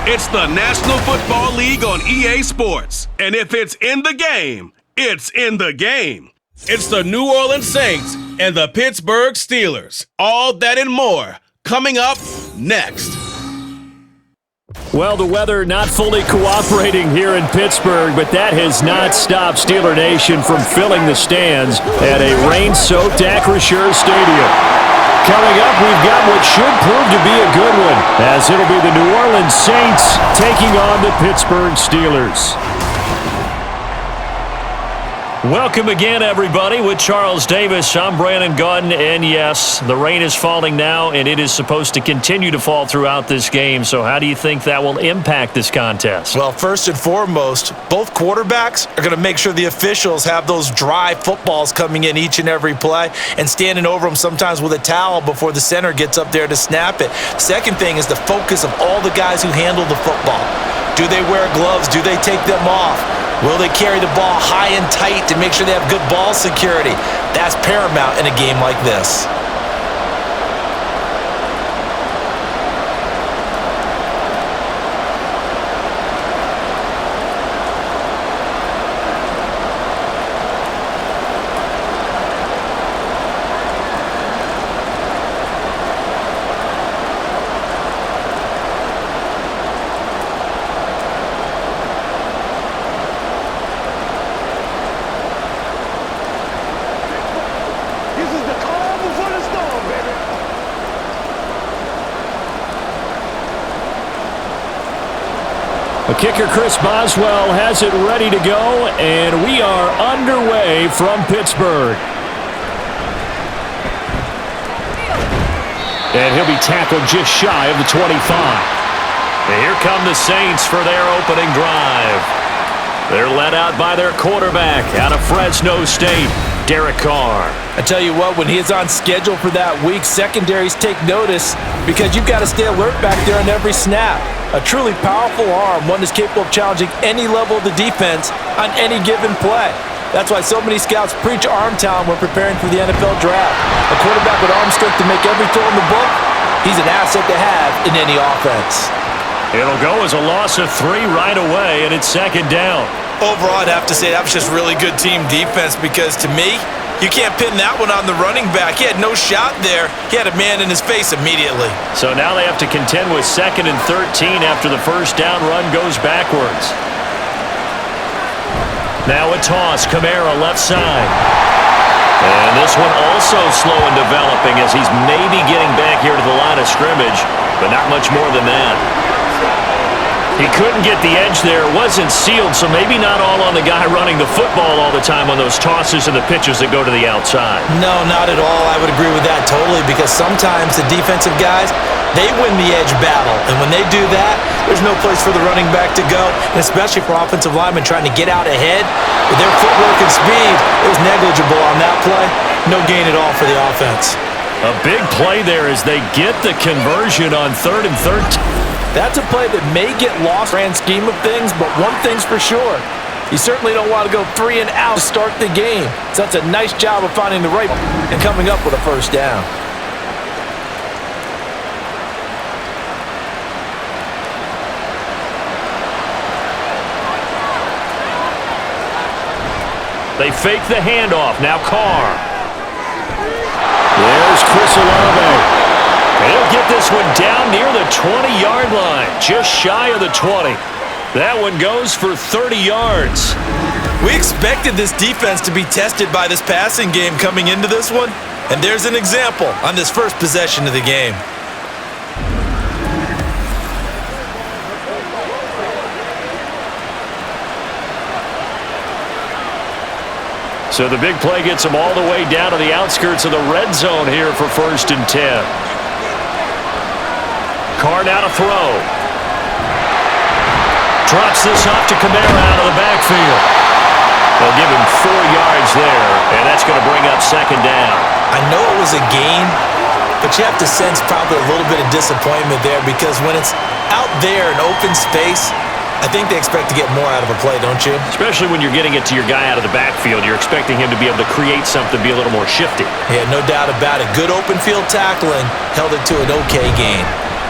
It's the National Football League on EA Sports. And if it's in the game, it's in the game. It's the New Orleans Saints and the Pittsburgh Steelers. All that and more coming up next. Well, the weather not fully cooperating here in Pittsburgh, but that has not stopped Steeler Nation from filling the stands at a rain-soaked Acrisure Stadium. Coming up, we've got what should prove to be a good one, as it'll be the New Orleans Saints taking on the Pittsburgh Steelers. Welcome again, everybody, with Charles Davis. I'm Brandon Gunn, and yes, the rain is falling now, and it is supposed to continue to fall throughout this game. So how do you think that will impact this contest? Well, first and foremost, both quarterbacks are going to make sure the officials have those dry footballs coming in each and every play and standing over them sometimes with a towel before the center gets up there to snap it. Second thing is the focus of all the guys who handle the football. Do they wear gloves? Do they take them off? Will they carry the ball high and tight to make sure they have good ball security? That's paramount in a game like this. Kicker Chris Boswell has it ready to go, and we are underway from Pittsburgh. And he'll be tackled just shy of the 25. And here come the Saints for their opening drive. They're led out by their quarterback out of Fresno State, Derek Carr. I tell you what, when he is on schedule for that week, secondaries take notice because you've got to stay alert back there on every snap. A truly powerful arm, one that's capable of challenging any level of the defense on any given play. That's why so many scouts preach arm talent when preparing for the NFL draft. A quarterback with arm strength to make every throw in the book, he's an asset to have in any offense. It'll go as a loss of 3 right away, and it's second down. Overall, I'd have to say that was just really good team defense because to me, you can't pin that one on the running back. He had no shot there. He had a man in his face immediately. So now they have to contend with 2nd and 13 after the first down run goes backwards. Now a toss, Kamara left side. And this one also slow in developing as he's maybe getting back here to the line of scrimmage, but not much more than that. He couldn't get the edge there, wasn't sealed, so maybe not all on the guy running the football all the time on those tosses and the pitches that go to the outside. No, not at all. I would agree with that totally because sometimes the defensive guys, they win the edge battle. And when they do that, there's no place for the running back to go, and especially for offensive linemen trying to get out ahead. With their footwork and speed, it was negligible on that play. No gain at all for the offense. A big play there as they get the conversion on 3rd and 13. That's a play that may get lost in the grand scheme of things, but one thing's for sure. You certainly don't want to go 3 and out to start the game. So that's a nice job of finding the right and coming up with a first down. They fake the handoff. Now Carr. There's Chris Olave. He'll get this one down near the 20-yard line, just shy of the 20. That one goes for 30 yards. We expected this defense to be tested by this passing game coming into this one, and there's an example on this first possession of the game. So the big play gets them all the way down to the outskirts of the red zone here for 1st and 10. Carr now to throw. Drops this off to Kamara out of the backfield. They'll give him 4 yards there, and that's going to bring up 2nd down. I know it was a gain, but you have to sense probably a little bit of disappointment there because when it's out there in open space, I think they expect to get more out of a play, don't you? Especially when you're getting it to your guy out of the backfield. You're expecting him to be able to create something, be a little more shifty. Yeah, no doubt about it. Good open field tackling, held it to an okay gain.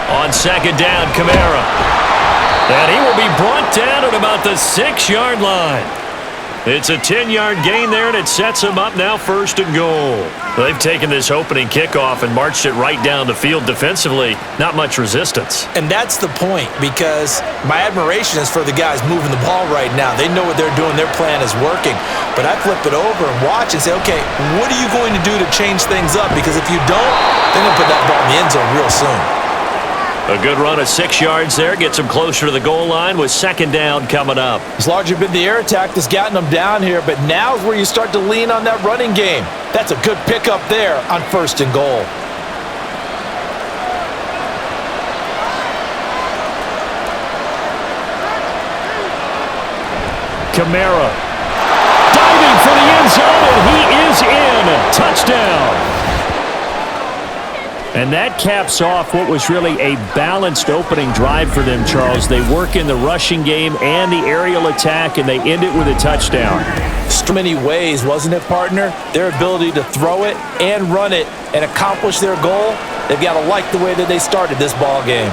On 2nd down, Kamara. And he will be brought down at about the 6-yard line. It's a 10-yard gain there, and it sets him up now 1st and goal. They've taken this opening kickoff and marched it right down the field defensively. Not much resistance. And that's the point, because my admiration is for the guys moving the ball right now. They know what they're doing. Their plan is working. But I flip it over and watch and say, okay, what are you going to do to change things up? Because if you don't, they're going to put that ball in the end zone real soon. A good run of 6 yards there. Gets them closer to the goal line with 2nd down coming up. It's largely been the air attack that's gotten them down here, but now is where you start to lean on that running game. That's a good pickup there on 1st and goal. Kamara diving for the end zone, and he is in. Touchdown. And that caps off what was really a balanced opening drive for them, Charles. They work in the rushing game and the aerial attack, and they end it with a touchdown. So many ways, wasn't it, partner? Their ability to throw it and run it and accomplish their goal, they've got to like the way that they started this ball game.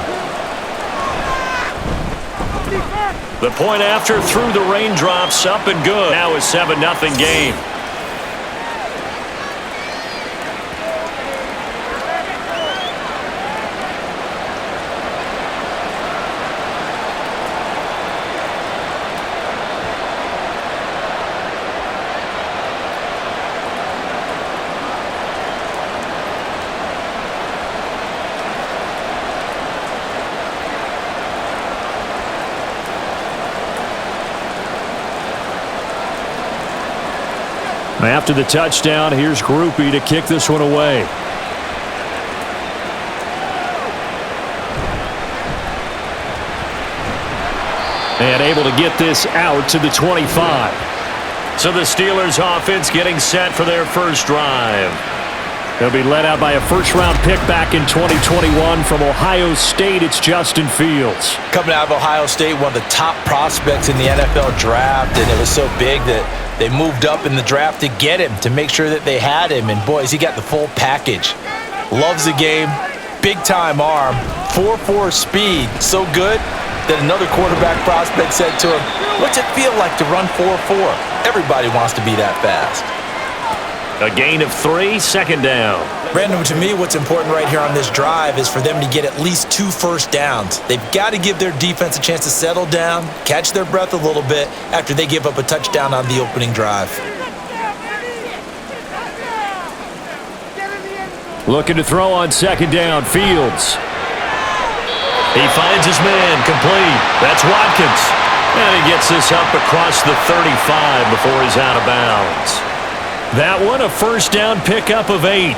The point after through the raindrops, up and good. Now a 7-0 game. After the touchdown, here's Groupie to kick this one away. And able to get this out to the 25. So the Steelers offense getting set for their first drive. They'll be led out by a first-round pick back in 2021 from Ohio State. It's Justin Fields. Coming out of Ohio State, one of the top prospects in the NFL draft, and it was so big that they moved up in the draft to get him, to make sure that they had him. And, boys, he got the full package. Loves the game, big-time arm, 4.4 speed, so good that another quarterback prospect said to him, what's it feel like to run 4.4? Everybody wants to be that fast. A gain of 3, 2nd down. Brandon, to me, what's important right here on this drive is for them to get at least 2 first downs. They've got to give their defense a chance to settle down, catch their breath a little bit after they give up a touchdown on the opening drive. Looking to throw on 2nd down, Fields. He finds his man, complete. That's Watkins. And he gets this up across the 35 before he's out of bounds. That one, a first down pickup of 8.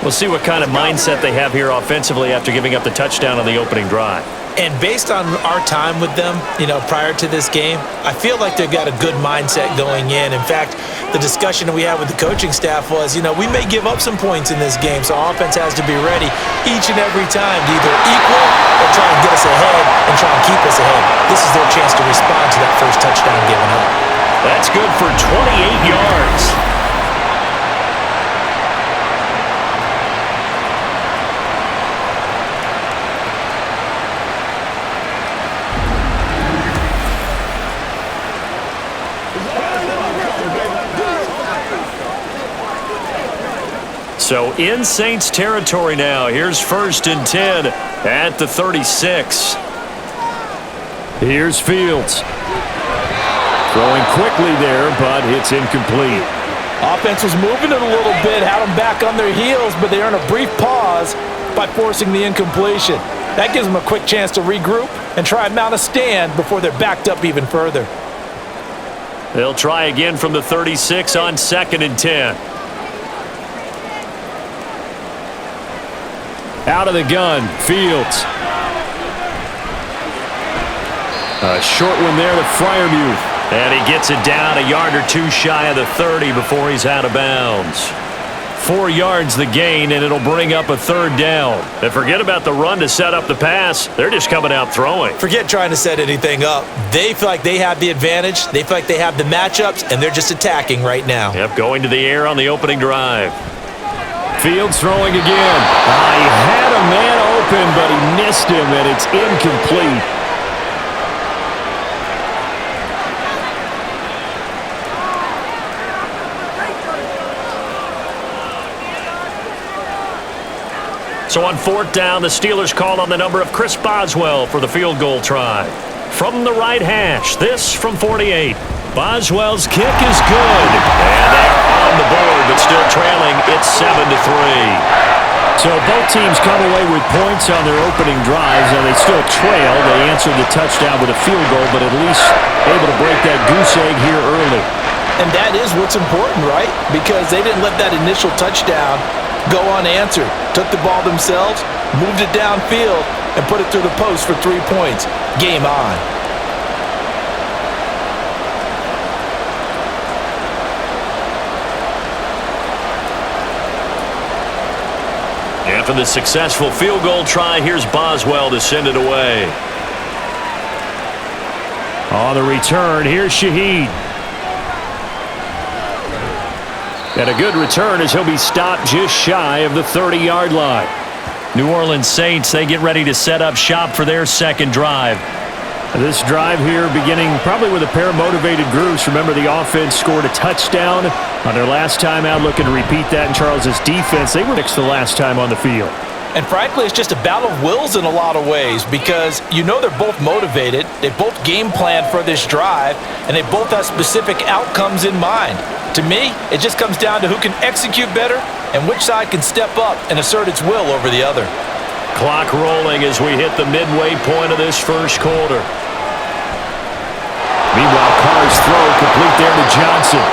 We'll see what kind of mindset they have here offensively after giving up the touchdown on the opening drive. And based on our time with them, prior to this game, I feel like they've got a good mindset going in. In fact, the discussion that we had with the coaching staff was, we may give up some points in this game, so our offense has to be ready each and every time to either equal or try and get us ahead and try and keep us ahead. This is their chance to respond to that first touchdown given up. That's good for 28 yards. So in Saints territory now. Here's 1st and 10 at the 36. Here's Fields. Throwing quickly there, but it's incomplete. Offense was moving it a little bit, had them back on their heels, but they earn a brief pause by forcing the incompletion. That gives them a quick chance to regroup and try and mount a stand before they're backed up even further. They'll try again from the 36 on 2nd and 10. Out of the gun, Fields. A short one there to Freiermuth. And he gets it down a yard or 2 shy of the 30 before he's out of bounds. 4 yards the gain, and it'll bring up a 3rd down. And forget about the run to set up the pass. They're just coming out throwing. Forget trying to set anything up. They feel like they have the advantage. They feel like they have the matchups, and they're just attacking right now. Yep, going to the air on the opening drive. Fields throwing again. He had a man open, but he missed him, and it's incomplete. So on 4th down, the Steelers call on the number of Chris Boswell for the field goal try. From the right hash, this from 48. Boswell's kick is good. And they are on the board, but still trailing. It's 7-3. So both teams come away with points on their opening drives. Now they still trail. They answered the touchdown with a field goal, but at least able to break that goose egg here early. And that is what's important, right? Because they didn't let that initial touchdown go unanswered. Took the ball themselves, moved it downfield, and put it through the post for 3 points. Game on. After the successful field goal try, here's Boswell to send it away. On the return, here's Shaheed. And a good return as he'll be stopped just shy of the 30-yard line. New Orleans Saints, they get ready to set up shop for their second drive. This drive here beginning probably with a pair of motivated groups. Remember, the offense scored a touchdown on their last time out, looking to repeat that in Charles's defense. They were fixed the last time on the field. And frankly, it's just a battle of wills in a lot of ways because you know they're both motivated. They both game planned for this drive, and they both have specific outcomes in mind. To me, it just comes down to who can execute better and which side can step up and assert its will over the other. Clock rolling as we hit the midway point of this first quarter. Meanwhile, Carr's throw complete there to Johnson.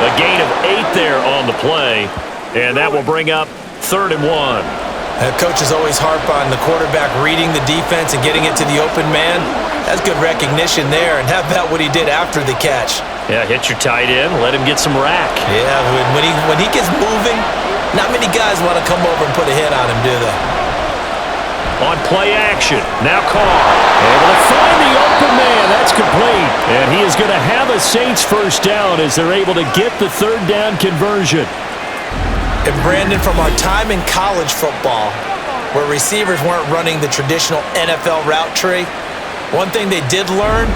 A gain of 8 there on the play, and that will bring up 3rd and 1. Coaches always harp on the quarterback reading the defense and getting it to the open man. That's good recognition there. And how about what he did after the catch? Yeah, hit your tight end, let him get some rack. Yeah, when he gets moving, not many guys want to come over and put a hit on him, do they? On play action, now Carr. Able to find the open man. That's complete. And he is going to have a Saints first down as they're able to get the 3rd down conversion. And Brandon, from our time in college football, where receivers weren't running the traditional NFL route tree, one thing they did learn,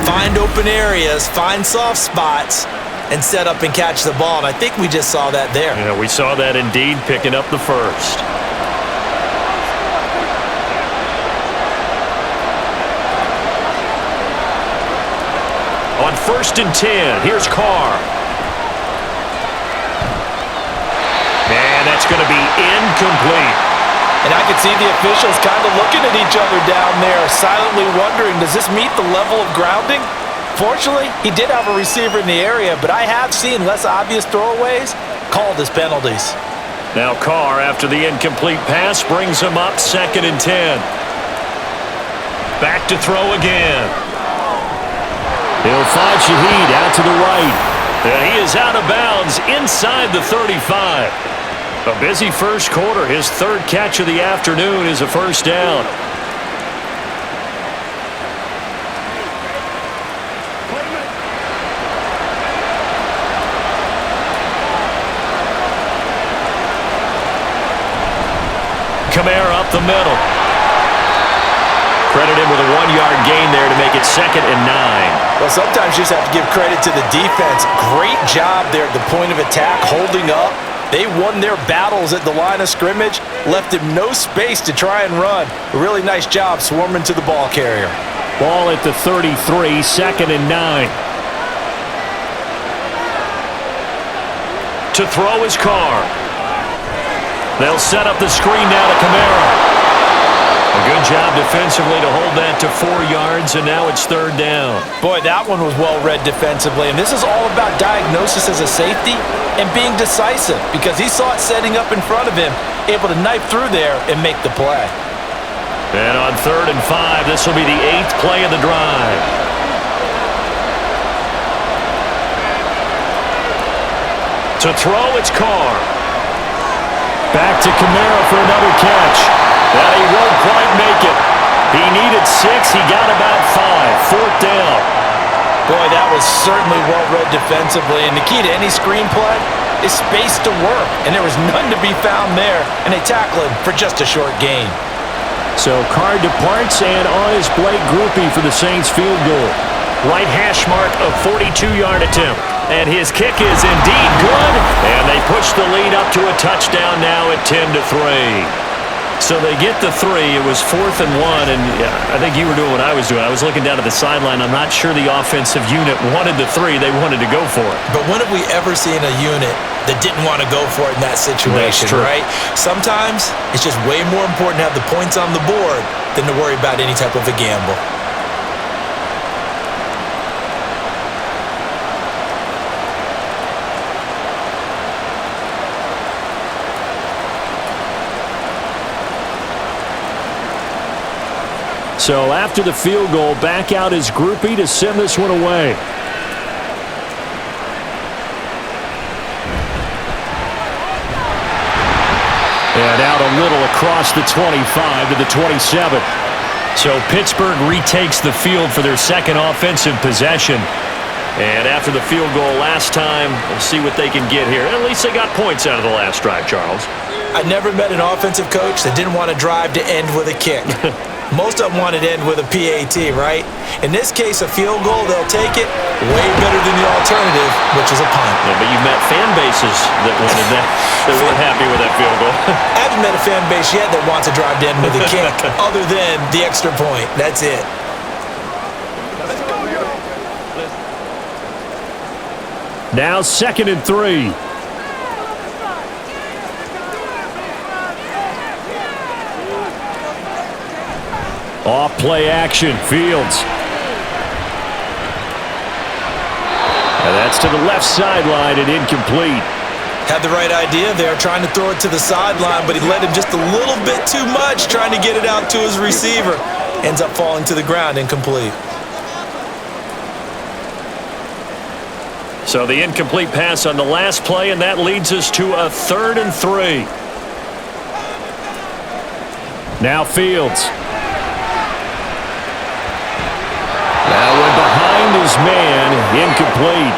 find open areas, find soft spots, and set up and catch the ball. And I think we just saw that there. Yeah, we saw that indeed, picking up the first. On 1st and 10, here's Carr. And that's going to be incomplete. And I could see the officials kind of looking at each other down there, silently wondering, does this meet the level of grounding? Fortunately, he did have a receiver in the area, but I have seen less obvious throwaways called as penalties. Now Carr, after the incomplete pass, brings him up 2nd and 10. Back to throw again. He'll find Shaheed out to the right. And he is out of bounds inside the 35. A busy first quarter. His 3rd catch of the afternoon is a first down. Kamara up the middle. Credit him with a 1-yard gain there to make it 2nd and 9. Well, sometimes you just have to give credit to the defense. Great job there at the point of attack, holding up. They won their battles at the line of scrimmage, left him no space to try and run. A really nice job swarming to the ball carrier. Ball at the 33, 2nd and 9. To throw his Carr. They'll set up the screen now to Kamara. A good job defensively to hold that to 4 yards, and now it's 3rd down. Boy, that one was well read defensively, and this is all about diagnosis as a safety and being decisive because he saw it setting up in front of him, able to knife through there and make the play. And on 3rd and 5, this will be the 8th play of the drive. To throw, it's Carr. Back to Kamara for another catch. Well, he won't quite make it. He needed 6. He got about 5. 4th down. Boy, that was certainly well-read defensively. And the key to any screenplay is space to work. And there was none to be found there. And they tackle him for just a short gain. So Carr departs and on his Blake groupie for the Saints field goal. Right hash mark of 42-yard attempt. And his kick is indeed good. And they push the lead up to a touchdown now at 10-3. So they get the 3. It was 4th and 1, and I think you were doing what I was doing. I was looking down at the sideline. I'm not sure the offensive unit wanted the 3. They wanted to go for it. But when have we ever seen a unit that didn't want to go for it in that situation, right? Sometimes it's just way more important to have the points on the board than to worry about any type of a gamble. So after the field goal, back out is Groupie to send this one away. And out a little across the 25 to the 27. So Pittsburgh retakes the field for their second offensive possession. And after the field goal last time, we'll see what they can get here. At least they got points out of the last drive, Charles. I never met an offensive coach that didn't want to drive to end with a kick. Most of them wanted to end with a PAT, right? In this case, a field goal, they'll take it way better than the alternative, which is a punt. Yeah, but you've met fan bases that wanted that, that weren't happy with that field goal. I haven't met a fan base yet that wants to drive to end with a kick, other than the extra point. That's it. Now 2nd and 3. Off play action, Fields. And that's to the left sideline and incomplete. Had the right idea there, trying to throw it to the sideline, but he led him just a little bit too much, trying to get it out to his receiver. Ends up falling to the ground, incomplete. So the incomplete pass on the last play, and that leads us to a 3rd and 3. Now Fields. That one behind his man, incomplete.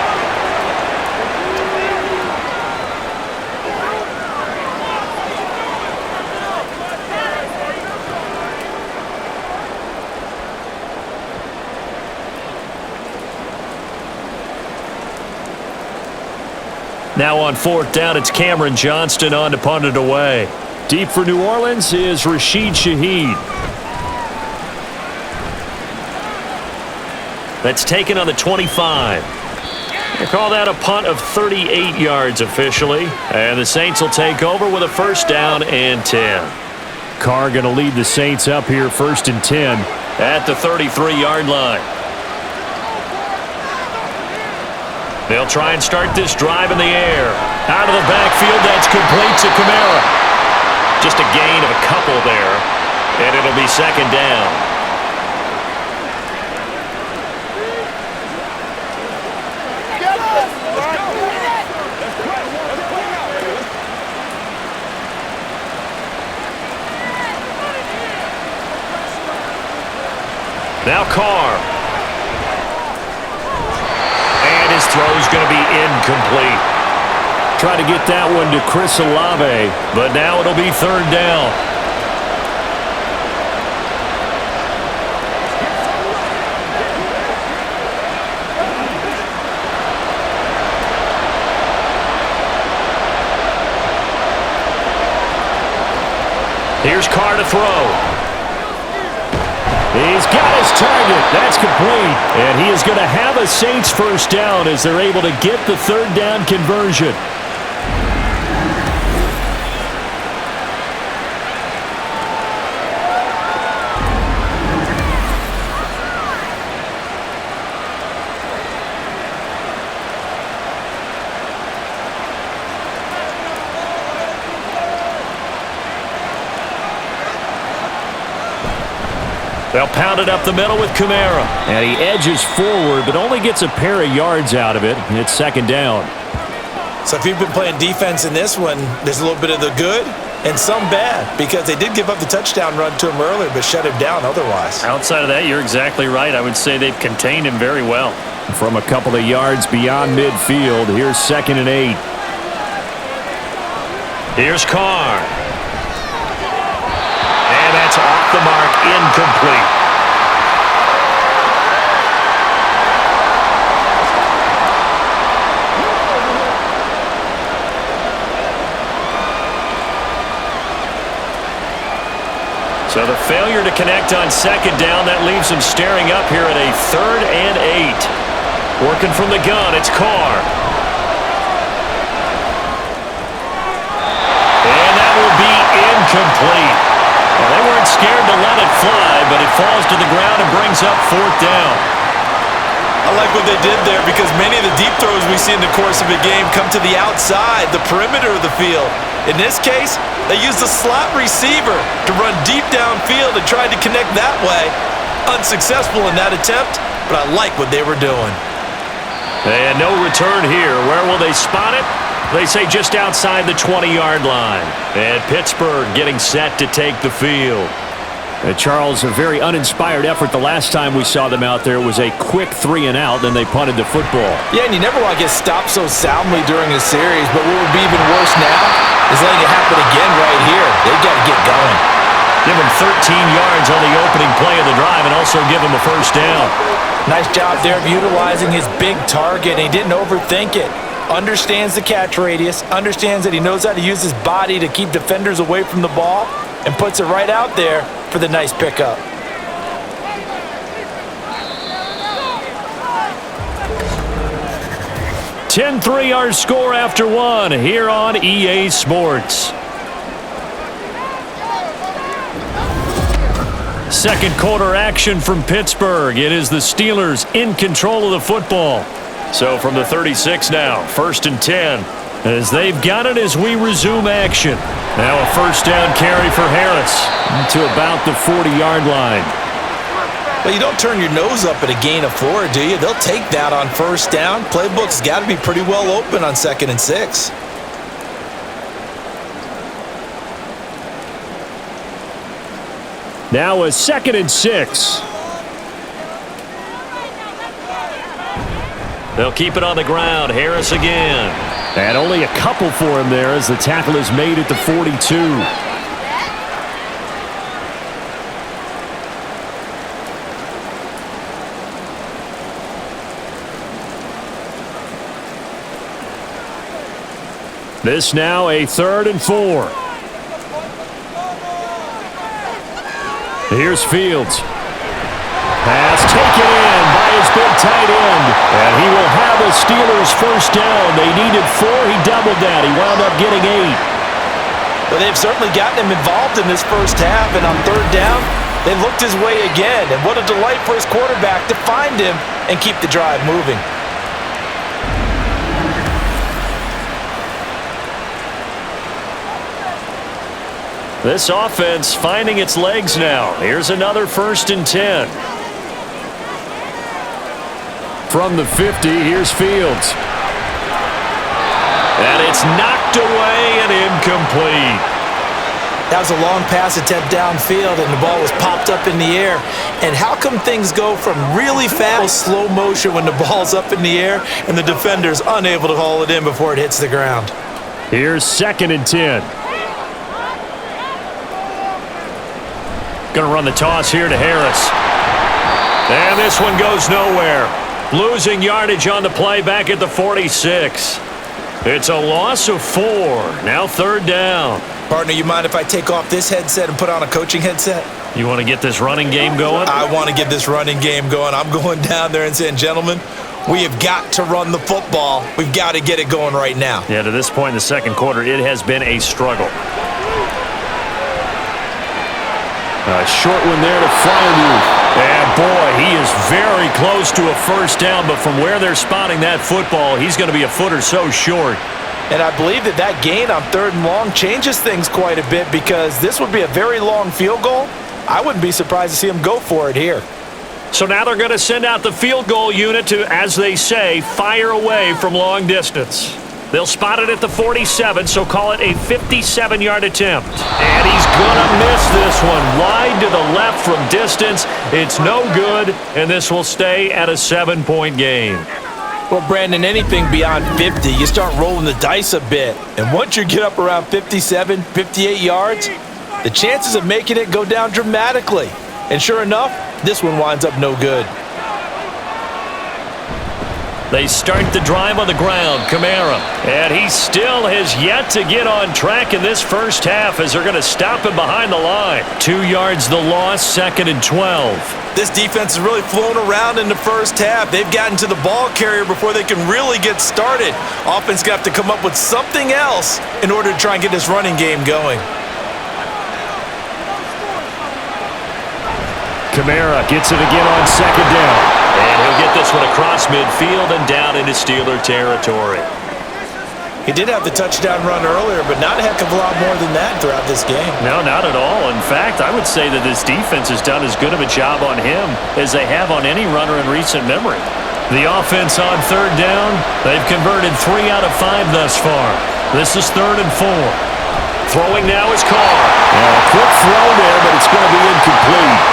Now on 4th down, it's Cameron Johnston on to punt it away. Deep for New Orleans is Rashid Shaheed. That's taken on the 25. They call that a punt of 38 yards officially. And the Saints will take over with a 1st down and 10. Carr going to lead the Saints up here 1st and 10 at the 33-yard line. They'll try and start this drive in the air. Out of the backfield, that's complete to Kamara. Just a gain of a couple there, and it'll be 2nd down. Now Carr. And his throw's going to be incomplete. Try to get that one to Chris Olave, but now it'll be 3rd down. Here's Carr to throw. He's got his target. That's complete. And he is going to have a Saints 1st down as they're able to get the 3rd down conversion. They'll pound it up the middle with Kamara. And he edges forward, but only gets a pair of yards out of it. It's 2nd down. So if you've been playing defense in this one, there's a little bit of the good and some bad, because they did give up the touchdown run to him earlier, but shut him down otherwise. Outside of that, you're exactly right. I would say they've contained him very well. From a couple of yards beyond midfield, here's 2nd and 8. Here's Carr. And that's off the mark, incomplete. So the failure to connect on second down, that leaves them staring up here at a 3rd and 8. Working from the gun, it's Carr. And that will be incomplete. Well, they weren't scared to let it fly, but it falls to the ground and brings up 4th down. I like what they did there because many of the deep throws we see in the course of a game come to the outside, the perimeter of the field. In this case, they used a slot receiver to run deep downfield and tried to connect that way. Unsuccessful in that attempt, but I like what they were doing. And no return here. Where will they spot it? They say just outside the 20-yard line. And Pittsburgh getting set to take the field. Charles, a very uninspired effort the last time we saw them out there. It was a quick 3-and-out, then they punted the football. Yeah, and you never want to get stopped so soundly during a series, but what would be even worse now is letting it happen again right here. They've got to get going. Give him 13 yards on the opening play of the drive and also give him a 1st down. Nice job there of utilizing his big target, and he didn't overthink it. Understands the catch radius, understands that he knows how to use his body to keep defenders away from the ball, and puts it right out there for the nice pickup. (10-3) our score after 1 here on EA Sports. Second quarter action from Pittsburgh. It is the Steelers in control of the football. So from the 36 now, 1st and 10. As they've got it as we resume action. Now a 1st down carry for Harris to about the 40-yard line. Well, you don't turn your nose up at a gain of 4, do you? They'll take that on 1st down. Playbook's got to be pretty well open on 2nd and 6. Now a 2nd and 6. They'll keep it on the ground. Harris again. And only a couple for him there as the tackle is made at the 42. This now a 3rd and 4. Here's Fields. Pass taken in by his big tight end. And he will have a Steelers 1st down. They needed 4. He doubled that. He wound up getting 8. Well, they've certainly gotten him involved in this first half. And on 3rd down, they looked his way again. And what a delight for his quarterback to find him and keep the drive moving. This offense finding its legs now. Here's another 1st and 10. From the 50, here's Fields. And it's knocked away and incomplete. That was a long pass attempt downfield, and the ball was popped up in the air. And how come things go from really fast, slow motion when the ball's up in the air and the defender's unable to haul it in before it hits the ground? Here's 2nd and 10. Going to run the toss here to Harris. And this one goes nowhere. Losing yardage on the play back at the 46. It's a loss of 4. Now 3rd down. Partner, you mind if I take off this headset and put on a coaching headset? You want to get this running game going? I want to get this running game going. I'm going down there and saying, gentlemen, we have got to run the football. We've got to get it going right now. Yeah, to this point in the second quarter, it has been a struggle. A short one there to Fryermuth. And boy, he is very close to a 1st down, but from where they're spotting that football, he's going to be a foot or so short. And I believe that gain on 3rd and long changes things quite a bit because this would be a very long field goal. I wouldn't be surprised to see him go for it here. So now they're going to send out the field goal unit to, as they say, fire away from long distance. They'll spot it at the 47, so call it a 57-yard attempt. And he's going to miss this one. Wide to the left from distance. It's no good, and this will stay at a 7-point game. Well, Brandon, anything beyond 50, you start rolling the dice a bit. And once you get up around 57, 58 yards, the chances of making it go down dramatically. And sure enough, this one winds up no good. They start the drive on the ground. Kamara. And he still has yet to get on track in this first half as they're going to stop him behind the line. 2 yards the loss, 2nd and 12. This defense is really flown around in the first half. They've gotten to the ball carrier before they can really get started. Offense got to come up with something else in order to try and get this running game going. Kamara gets it again on 2nd down. And he'll get this one across midfield and down into Steeler territory. He did have the touchdown run earlier, but not a heck of a lot more than that throughout this game. No, not at all. In fact, I would say that this defense has done as good of a job on him as they have on any runner in recent memory. The offense on 3rd down, they've converted 3 out of 5 thus far. This is 3rd and 4. Throwing now is Carr. A quick throw there, but it's going to be incomplete.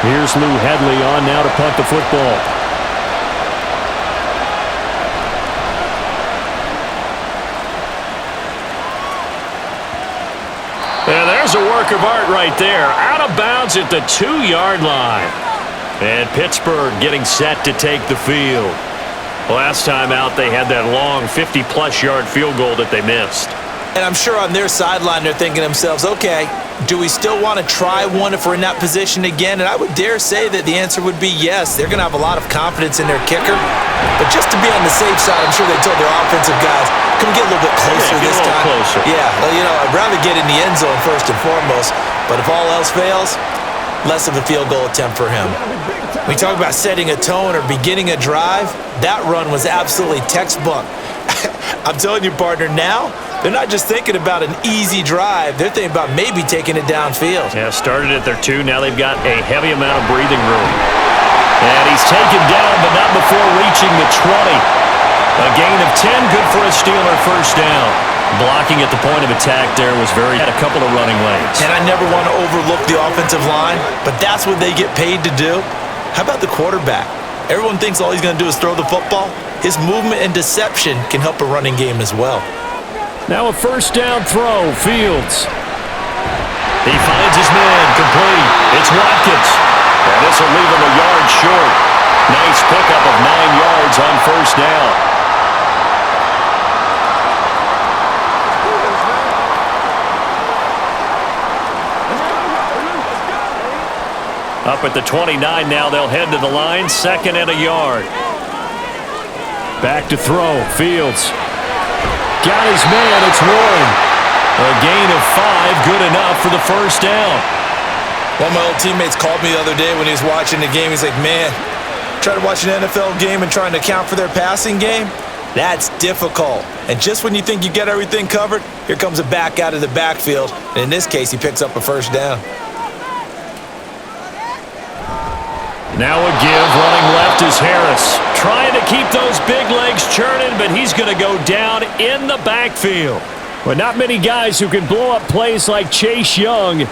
Here's Lou Hedley on now to punt the football. And there's a work of art right there. Out of bounds at the 2-yard line. And Pittsburgh getting set to take the field. Last time out, they had that long 50-plus yard field goal that they missed. And I'm sure on their sideline they're thinking to themselves, okay, do we still want to try one if we're in that position again? And I would dare say that the answer would be yes. They're going to have a lot of confidence in their kicker. But just to be on the safe side, I'm sure they told their offensive guys, come get a little bit closer this time. Closer. Yeah, well, I'd rather get in the end zone first and foremost. But if all else fails, less of a field goal attempt for him. When we talk about setting a tone or beginning a drive, that run was absolutely textbook. I'm telling you, partner, now they're not just thinking about an easy drive. They're thinking about maybe taking it downfield. Yeah, started at their 2. Now they've got a heavy amount of breathing room. And he's taken down, but not before reaching the 20. A gain of 10, good for a Steeler first down. Blocking at the point of attack there was had a couple of running lanes. And I never want to overlook the offensive line, but that's what they get paid to do. How about the quarterback? Everyone thinks all he's going to do is throw the football. His movement and deception can help a running game as well. Now a first down throw, Fields. He finds his man, complete. It's Watkins. And this will leave him a yard short. Nice pickup of 9 yards on first down. Up at the 29 now, they'll head to the line, 2nd and a yard. Back to throw, Fields. Got his man, it's Warren. A gain of 5, good enough for the first down. One of my old teammates called me the other day when he was watching the game. He's like, man, trying to watch an NFL game and trying to account for their passing game, that's difficult. And just when you think you get everything covered, here comes a back out of the backfield. And in this case, he picks up a first down. Now a give, running left is Harris. Trying to keep those big legs churning, but he's going to go down in the backfield. But not many guys who can blow up plays like Chase Young.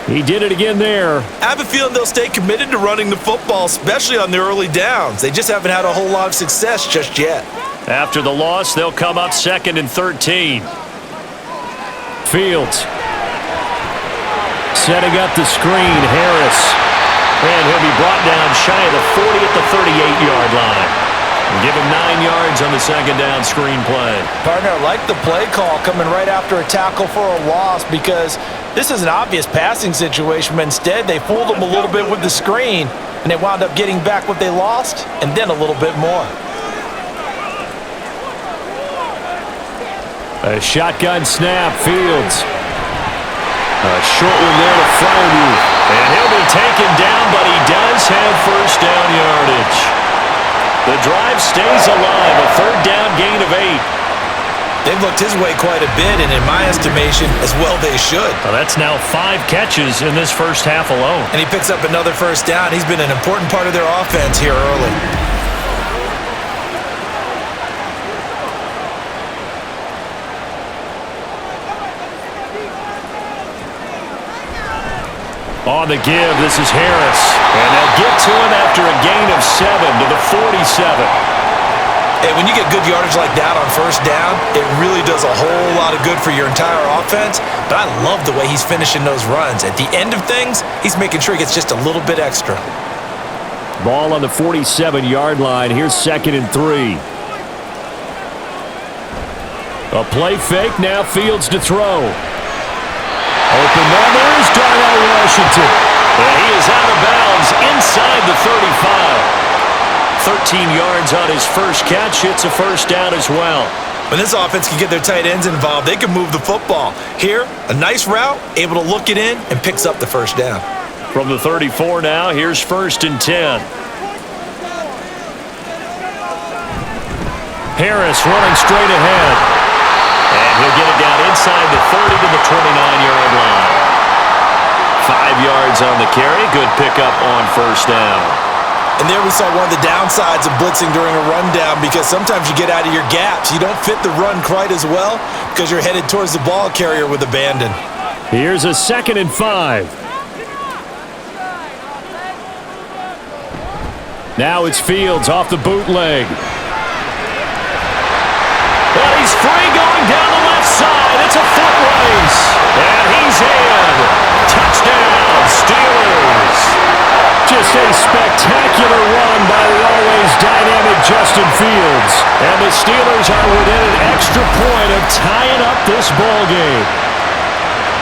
He did it again there. I have a feeling they'll stay committed to running the football, especially on the early downs. They just haven't had a whole lot of success just yet. After the loss, they'll come up 2nd and 13. Fields. Setting up the screen, Harris. And he'll be brought down shy of the 40 at the 38-yard line. Give him 9 yards on the 2nd down screen play. Partner, I like the play call coming right after a tackle for a loss because this is an obvious passing situation, but instead they fooled him a little bit with the screen, and they wound up getting back what they lost and then a little bit more. A shotgun snap, Fields. A short one there to Freiermuth. And he'll be taken down, but he does have first down yardage. The drive stays alive, a 3rd down gain of 8. They've looked his way quite a bit, and in my estimation, as well they should. Well, that's now 5 catches in this first half alone. And he picks up another first down. He's been an important part of their offense here early. On the give, this is Harris. And they'll get to him after a gain of 7 to the 47. Hey, when you get good yardage like that on first down, it really does a whole lot of good for your entire offense. But I love the way he's finishing those runs. At the end of things, he's making sure he gets just a little bit extra. Ball on the 47-yard line. Here's 2nd and 3. A play fake. Now Fields to throw. Open numbers. Darnell Washington. And he is out of bounds inside the 35. 13 yards on his first catch. It's a first down as well. When this offense can get their tight ends involved, they can move the football. Here, a nice route, able to look it in, and picks up the first down. From the 34 now, here's 1st and 10. Harris running straight ahead. And he'll get it down inside the 30 to the 29-yard line. 5 yards on the carry. Good pickup on first down. And there we saw one of the downsides of blitzing during a rundown, because sometimes you get out of your gaps. You don't fit the run quite as well because you're headed towards the ball carrier with abandon. Here's a 2nd and 5. Now it's Fields off the bootleg. And he's free going down the left side. It's a foot race. And he's in. Touchdown, Steelers. Just a spectacular run by the always dynamic Justin Fields. And the Steelers are within an extra point of tying up this ball game.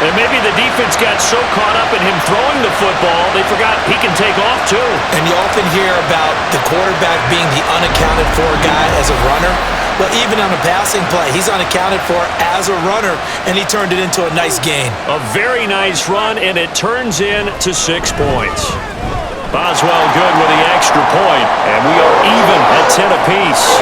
And maybe the defense got so caught up in him throwing the football, they forgot he can take off too. And you often hear about the quarterback being the unaccounted for guy as a runner. Well, even on a passing play, he's unaccounted for as a runner, and he turned it into a nice gain. A very nice run, and it turns into 6 points. Boswell good with the extra point, and we are even at 10 apiece.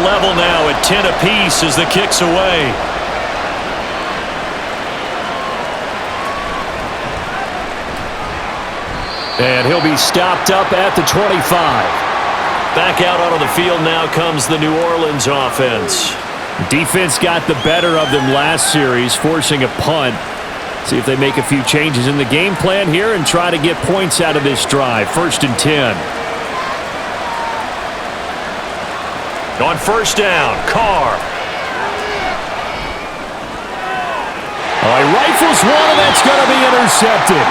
Level now at 10 apiece as the kick's away. And he'll be stopped up at the 25. Back out onto the field now comes the New Orleans offense. Defense got the better of them last series, forcing a punt. See if they make a few changes in the game plan here and try to get points out of this drive. 1st and 10. On first down, Carr. He rifles one, and that's going to be intercepted.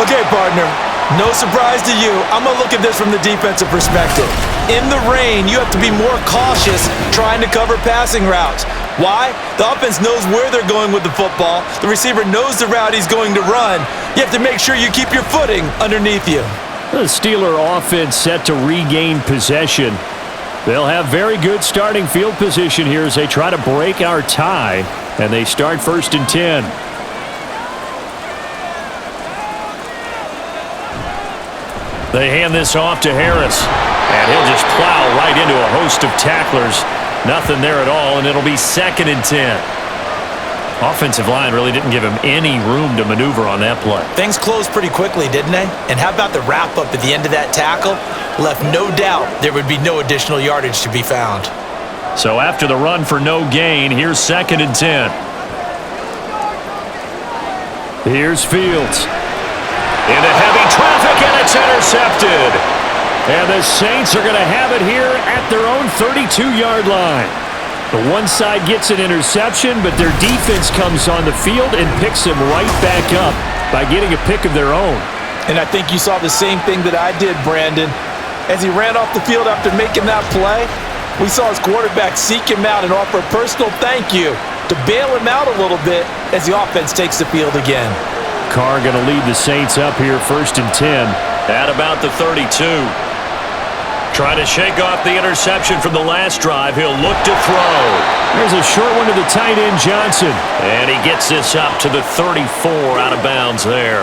Okay, partner, no surprise to you. I'm going to look at this from the defensive perspective. In the rain, you have to be more cautious trying to cover passing routes. Why? The offense knows where they're going with the football. The receiver knows the route he's going to run. You have to make sure you keep your footing underneath you. The Steeler offense set to regain possession. They'll have very good starting field position here as they try to break our tie, and they start 1st and 10. They hand this off to Harris, and he'll just plow right into a host of tacklers. Nothing there at all, and it'll be 2nd and 10. Offensive line really didn't give him any room to maneuver on that play. Things closed pretty quickly, didn't they? And how about the wrap-up at the end of that tackle? Left no doubt there would be no additional yardage to be found. So after the run for no gain, here's 2nd and 10. Here's Fields. Into heavy traffic, and it's intercepted. And the Saints are going to have it here at their own 32-yard line. The one side gets an interception, but their defense comes on the field and picks him right back up by getting a pick of their own. And I think you saw the same thing that I did, Brandon. As he ran off the field after making that play, we saw his quarterback seek him out and offer a personal thank you to bail him out a little bit as the offense takes the field again. Carr going to lead the Saints up here 1st and 10. At about the 32. Trying to shake off the interception from the last drive. He'll look to throw. There's a short one to the tight end, Johnson. And he gets this up to the 34 out of bounds there.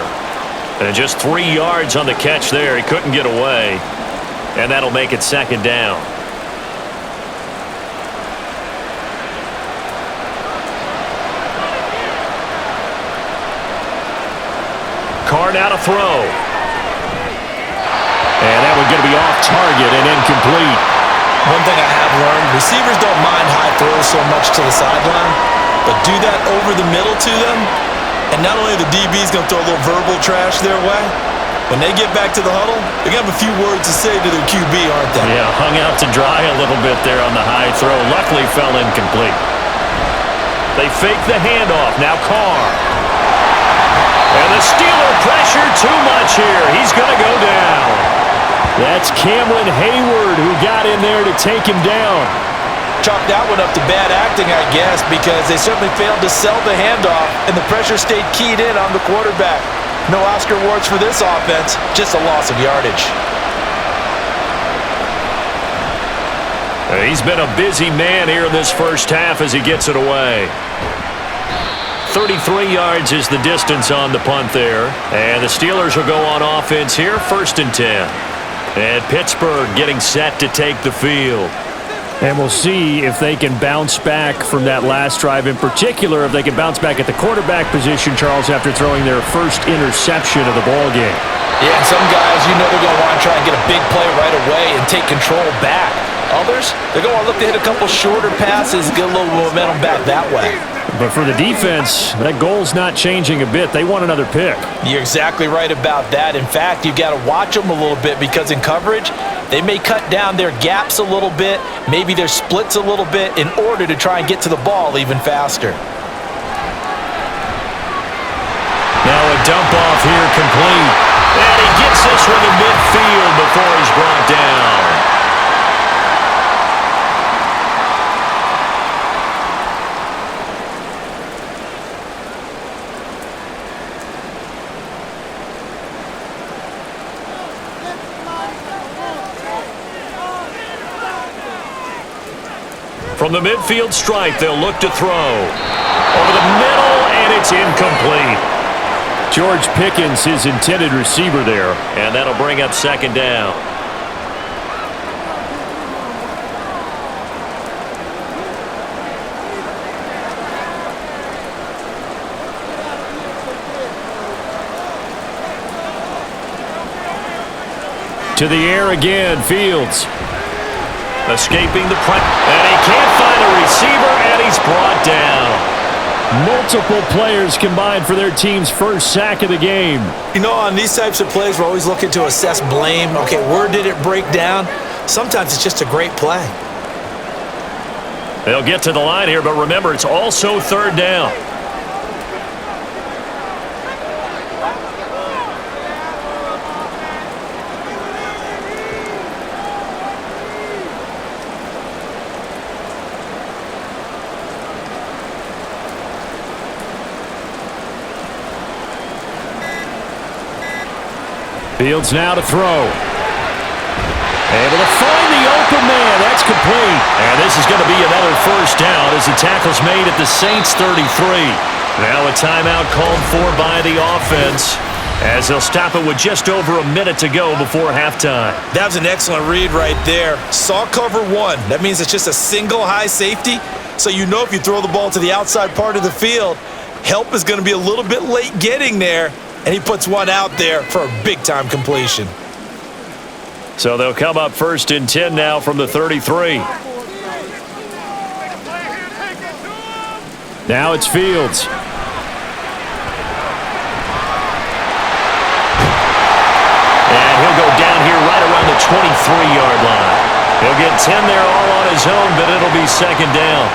And just 3 yards on the catch there. He couldn't get away. And that'll make it 2nd down. Carr now to throw. And that one's going to be off target and incomplete. One thing I have learned, receivers don't mind high throws so much to the sideline, but do that over the middle to them, and not only are the DBs going to throw a little verbal trash their way, when they get back to the huddle, they're going to have a few words to say to their QB, aren't they? Yeah, hung out to dry a little bit there on the high throw. Luckily fell incomplete. They fake the handoff. Now Carr. And the Steeler pressure too much here. He's going to go down. That's Cameron Hayward who got in there to take him down. Chalk that one up to bad acting, I guess, because they certainly failed to sell the handoff, and the pressure stayed keyed in on the quarterback. No Oscar awards for this offense, just a loss of yardage. He's been a busy man here in this first half as he gets it away. 33 yards is the distance on the punt there. And the Steelers will go on offense here, 1st and 10. And Pittsburgh getting set to take the field. And we'll see if they can bounce back from that last drive. In particular, if they can bounce back at the quarterback position, Charles, after throwing their first interception of the ballgame. Yeah, and some guys, you know they're going to want to try and get a big play right away and take control back. Others, they're going to want to look to hit a couple shorter passes and get a little momentum back that way. But for the defense, that goal's not changing a bit. They want another pick. You're exactly right about that. In fact, you've got to watch them a little bit because in coverage, they may cut down their gaps a little bit, maybe their splits a little bit in order to try and get to the ball even faster. Now a dump off here complete. And he gets this from the midfield before he's brought down. From the midfield stripe, they'll look to throw. Over the middle, and it's incomplete. George Pickens, his intended receiver there. And that'll bring up 2nd down. To the air again, Fields. Escaping the press, and he can't find a receiver, and he's brought down. Multiple players combined for their team's first sack of the game. You know, on these types of plays, we're always looking to assess blame. Okay, where did it break down? Sometimes it's just a great play. They'll get to the line here, but remember, it's also 3rd down. Fields now to throw. Able to find the open man. That's complete. And this is going to be another 1st down as the tackle's made at the Saints 33. Now a timeout called for by the offense as they'll stop it with just over a minute to go before halftime. That was an excellent read right there. Saw cover 1. That means it's just a single high safety. So you know if you throw the ball to the outside part of the field, help is going to be a little bit late getting there. And he puts one out there for a big-time completion. So they'll come up 1st and 10 now from the 33. Now it's Fields. And he'll go down here right around the 23-yard line. He'll get 10 there all on his own, but it'll be 2nd down.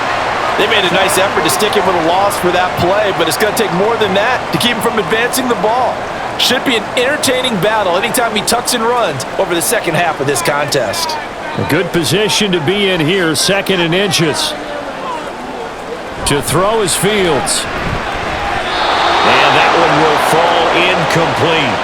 They made a nice effort to stick him with a loss for that play, but it's going to take more than that to keep him from advancing the ball. Should be an entertaining battle anytime he tucks and runs over the second half of this contest. A good position to be in here, 2nd and inches. To throw is Fields. And that one will fall incomplete.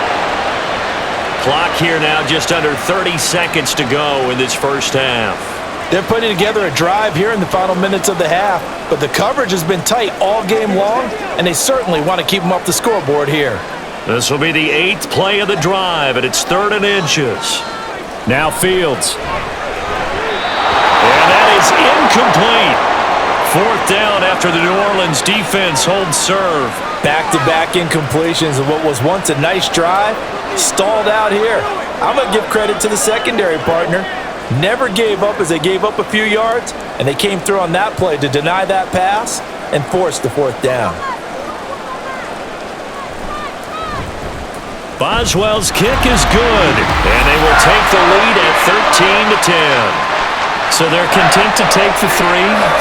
Clock here now just under 30 seconds to go in this first half. They're putting together a drive here in the final minutes of the half, but the coverage has been tight all game long, and they certainly want to keep them off the scoreboard here. This will be the 8th play of the drive, and it's 3rd and inches. Now Fields. And that is incomplete. 4th down after the New Orleans defense holds serve. Back-to-back incompletions of what was once a nice drive, stalled out here. I'm going to give credit to the secondary partner. Never gave up as they gave up a few yards, and they came through on that play to deny that pass and force the fourth down. Boswell's kick is good, and they will take the lead at 13-10. So they're content to take the 3.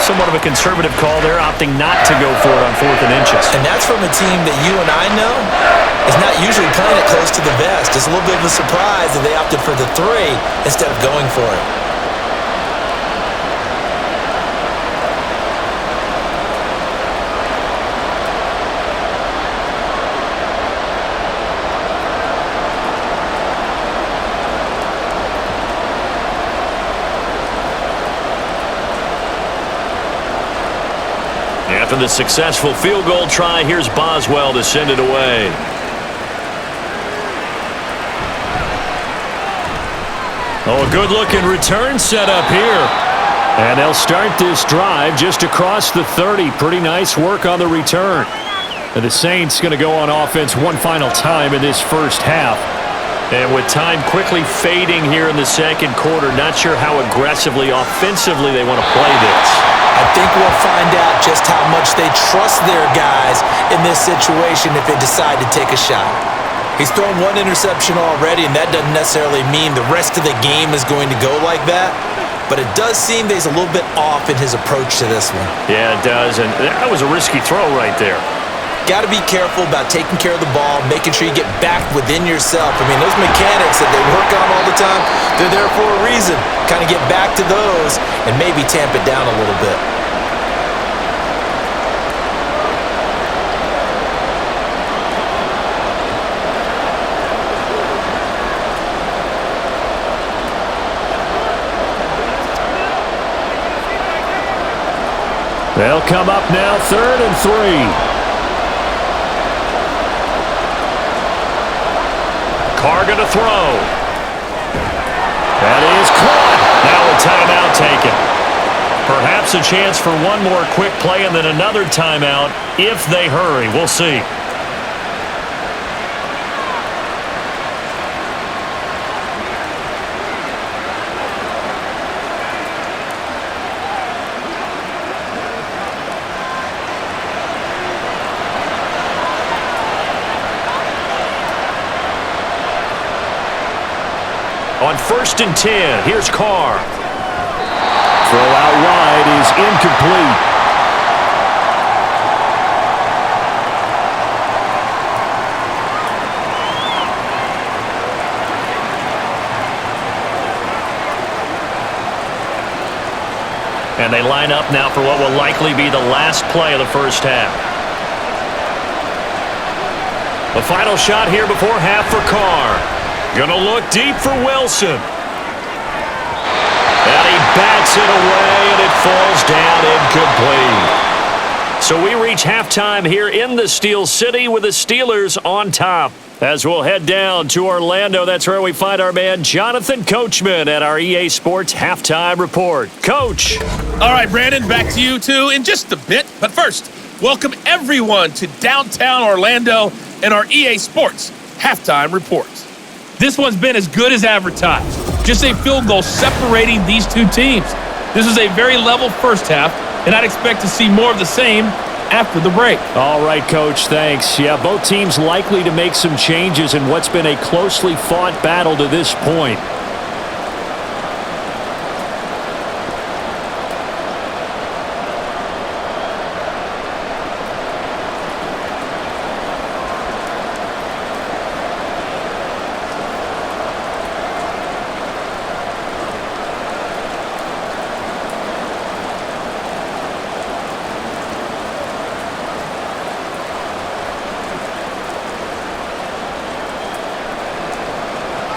Somewhat of a conservative call there, opting not to go for it on 4th and inches. And that's from a team that you and I know is not usually playing it close to the vest. It's a little bit of a surprise that they opted for the 3 instead of going for it. After the successful field goal try, here's Boswell to send it away. Oh, a good-looking return set up here. And they'll start this drive just across the 30. Pretty nice work on the return. And the Saints going to go on offense one final time in this first half. And with time quickly fading here in the second quarter, not sure how aggressively, offensively they want to play this. I think we'll find out just how much they trust their guys in this situation if they decide to take a shot. He's thrown 1 interception already, and that doesn't necessarily mean the rest of the game is going to go like that. But it does seem that he's a little bit off in his approach to this one. Yeah, it does, and that was a risky throw right there. Got to be careful about taking care of the ball, making sure you get back within yourself. I mean, those mechanics that they work on all the time, they're there for a reason. Kind of get back to those and maybe tamp it down a little bit. They'll come up now 3rd and 3. Carr going to throw. That is caught. Now a timeout taken. Perhaps a chance for one more quick play and then another timeout if they hurry. We'll see. On 1st and 10, here's Carr. Throw out wide is incomplete. And they line up now for what will likely be the last play of the first half. The final shot here before half for Carr. Gonna look deep for Wilson. And he bats it away, and it falls down incomplete. So we reach halftime here in the Steel City with the Steelers on top. As we'll head down to Orlando, that's where we find our man Jonathan Coachman at our EA Sports Halftime Report. Coach. All right, Brandon, back to you two in just a bit. But first, welcome everyone to downtown Orlando and our EA Sports Halftime Report. This one's been as good as advertised. Just a field goal separating these two teams. This was a very level first half, and I'd expect to see more of the same after the break. All right, Coach, thanks. Yeah, both teams likely to make some changes in what's been a closely fought battle to this point.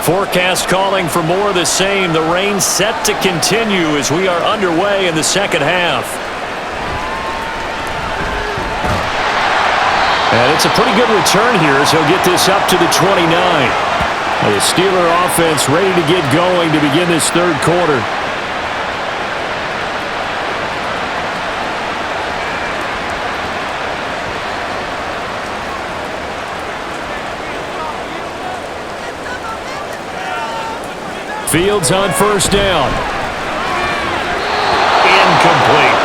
Forecast calling for more of the same. The rain set to continue as we are underway in the second half. And it's a pretty good return here as he'll get this up to the 29. The Steeler offense ready to get going to begin this third quarter. Fields on first down. Incomplete.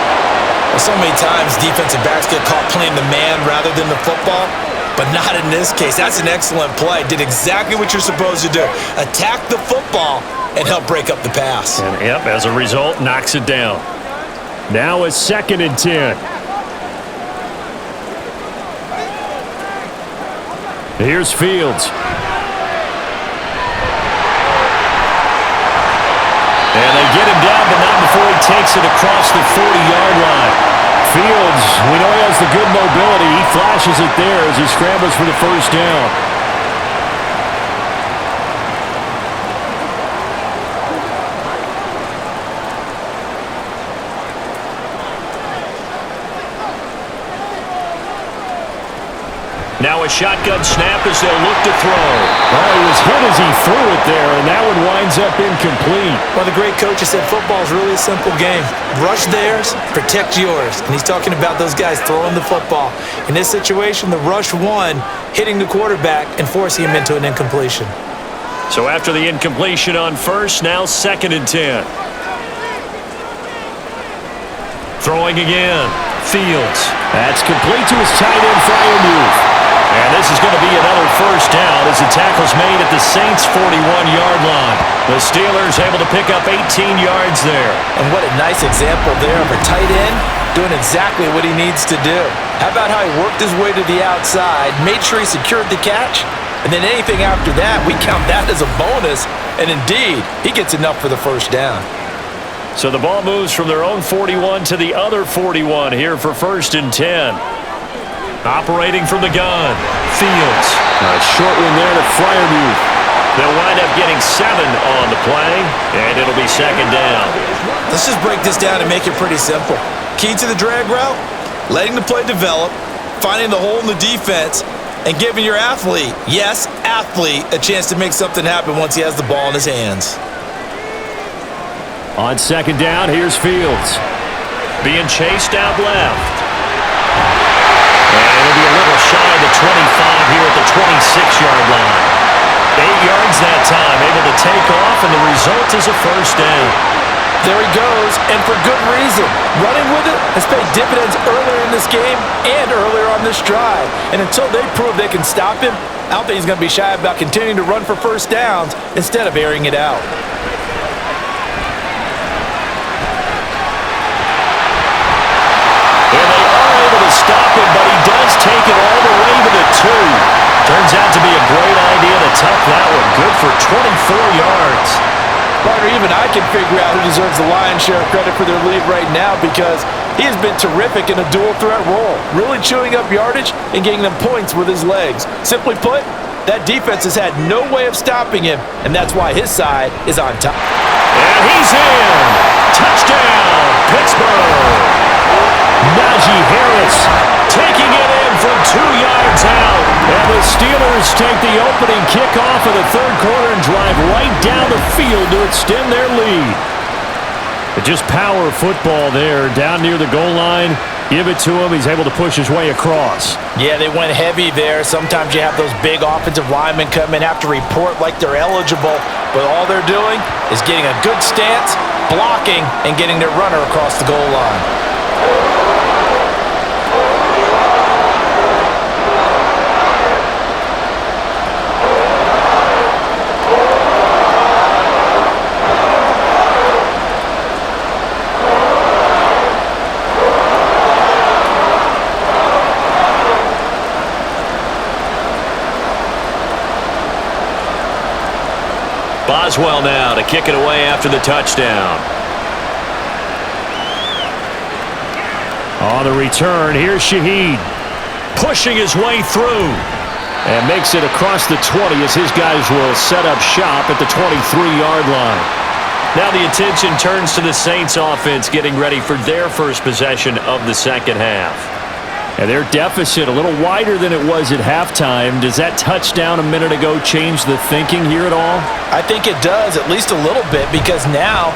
Well, so many times defensive backs get caught playing the man rather than the football, but not in this case. That's an excellent play. Did exactly what you're supposed to do. Attack the football and help break up the pass. And, yep, as a result, knocks it down. Now it's 2nd and 10. Here's Fields. And they get him down, but not before he takes it across the 40-yard line. Fields, we know he has the good mobility. He flashes it there as he scrambles for the first down. Now a shotgun snap as they'll look to throw. Well, he was hit as he threw it there, and that one winds up incomplete. Well, the great coach has said football is really a simple game. Rush theirs, protect yours. And he's talking about those guys throwing the football. In this situation, the rush won, hitting the quarterback and forcing him into an incompletion. So after the incompletion on first, now 2nd and 10. Throwing again. Fields. That's complete to his tight end, Freiermuth. And this is going to be another first down as the tackle's made at the Saints' 41-yard line. The Steelers able to pick up 18 yards there. And what a nice example there of a tight end doing exactly what he needs to do. How about how he worked his way to the outside, made sure he secured the catch, and then anything after that, we count that as a bonus. And indeed, he gets enough for the first down. So the ball moves from their own 41 to the other 41 here for 1st and 10. Operating from the gun, Fields. A short one there to Freiermuth. They'll wind up getting 7 on the play, and it'll be 2nd down. Let's just break this down and make it pretty simple. Key to the drag route, letting the play develop, finding the hole in the defense, and giving your athlete, yes, athlete, a chance to make something happen once he has the ball in his hands. On 2nd down, here's Fields. Being chased out left. And it'll be a little shy of the 25 here at the 26-yard line. 8 yards that time, able to take off, and the result is a first down. There he goes, and for good reason. Running with it has paid dividends earlier in this game and earlier on this drive. And until they prove they can stop him, I don't think he's going to be shy about continuing to run for first downs instead of airing it out. Stop him, but he does take it all the way to the 2. Turns out to be a great idea to tuck that one. Good for 24 yards. Partner, even I can figure out who deserves the lion's share of credit for their lead right now because he has been terrific in a dual threat role, really chewing up yardage and getting them points with his legs. Simply put, that defense has had no way of stopping him, and that's why his side is on top. And he's in. Touchdown, Pittsburgh. Najee Harris taking it in from 2 yards out. And the Steelers take the opening kickoff of the 3rd quarter and drive right down the field to extend their lead. But just power football there down near the goal line. Give it to him. He's able to push his way across. Yeah, they went heavy there. Sometimes you have those big offensive linemen come in, have to report like they're eligible. But all they're doing is getting a good stance, blocking, and getting their runner across the goal line. Boswell now to kick it away after the touchdown. On the return, here's Shaheed. Pushing his way through. And makes it across the 20 as his guys will set up shop at the 23-yard line. Now the attention turns to the Saints offense getting ready for their first possession of the second half. And their deficit a little wider than it was at halftime. Does that touchdown a minute ago change the thinking here at all? I think it does, at least a little bit, because now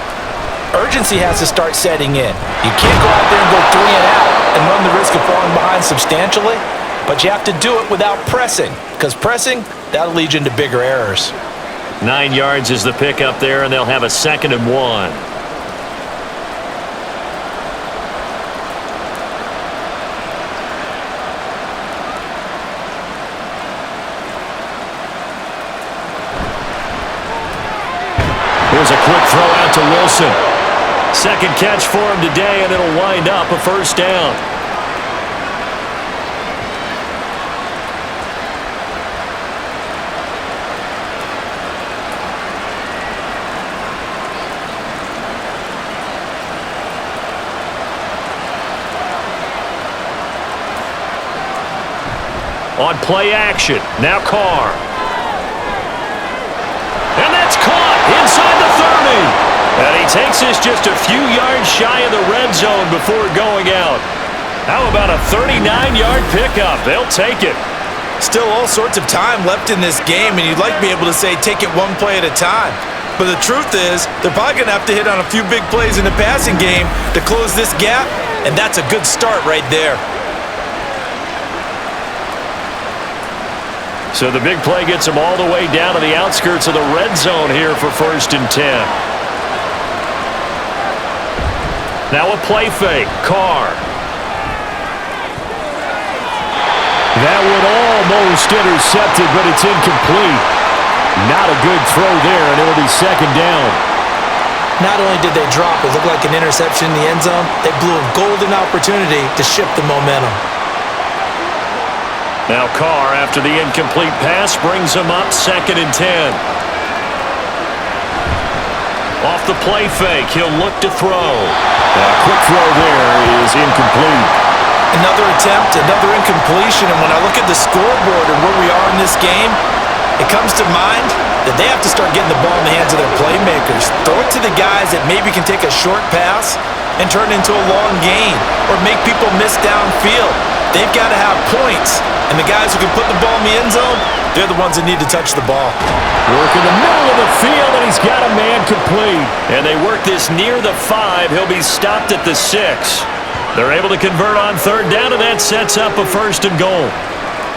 urgency has to start setting in. You can't go out there and go 3 and out and run the risk of falling behind substantially, but you have to do it without pressing, because pressing, that'll lead you into bigger errors. 9 yards is the pickup there, and they'll have a 2nd and 1. Here's a quick throw out to Wilson. 2nd catch for him today, and it'll wind up a 1st down. On play action, now Carr. And that's caught inside the 30. And he takes this just a few yards shy of the red zone before going out. How about a 39-yard pickup? They'll take it. Still all sorts of time left in this game, and you'd like to be able to say take it one play at a time. But the truth is, they're probably going to have to hit on a few big plays in the passing game to close this gap, and that's a good start right there. So the big play gets him all the way down to the outskirts of the red zone here for 1st and 10. Now a play fake. Carr. That one almost intercepted, but it's incomplete. Not a good throw there, and it'll be 2nd down. Not only did they drop it looked like an interception in the end zone, they blew a golden opportunity to shift the momentum. Now Carr, after the incomplete pass, brings him up 2nd and 10. Off the play fake, he'll look to throw. A quick throw there is incomplete. Another attempt, another incompletion, and when I look at the scoreboard and where we are in this game, it comes to mind that they have to start getting the ball in the hands of their playmakers. Throw it to the guys that maybe can take a short pass and turn it into a long gain or make people miss downfield. They've got to have points, and the guys who can put the ball in the end zone, they're the ones that need to touch the ball. Work in the middle of the field, and he's got a man complete. And they work this near the 5. He'll be stopped at the 6. They're able to convert on 3rd down, and that sets up a 1st and goal.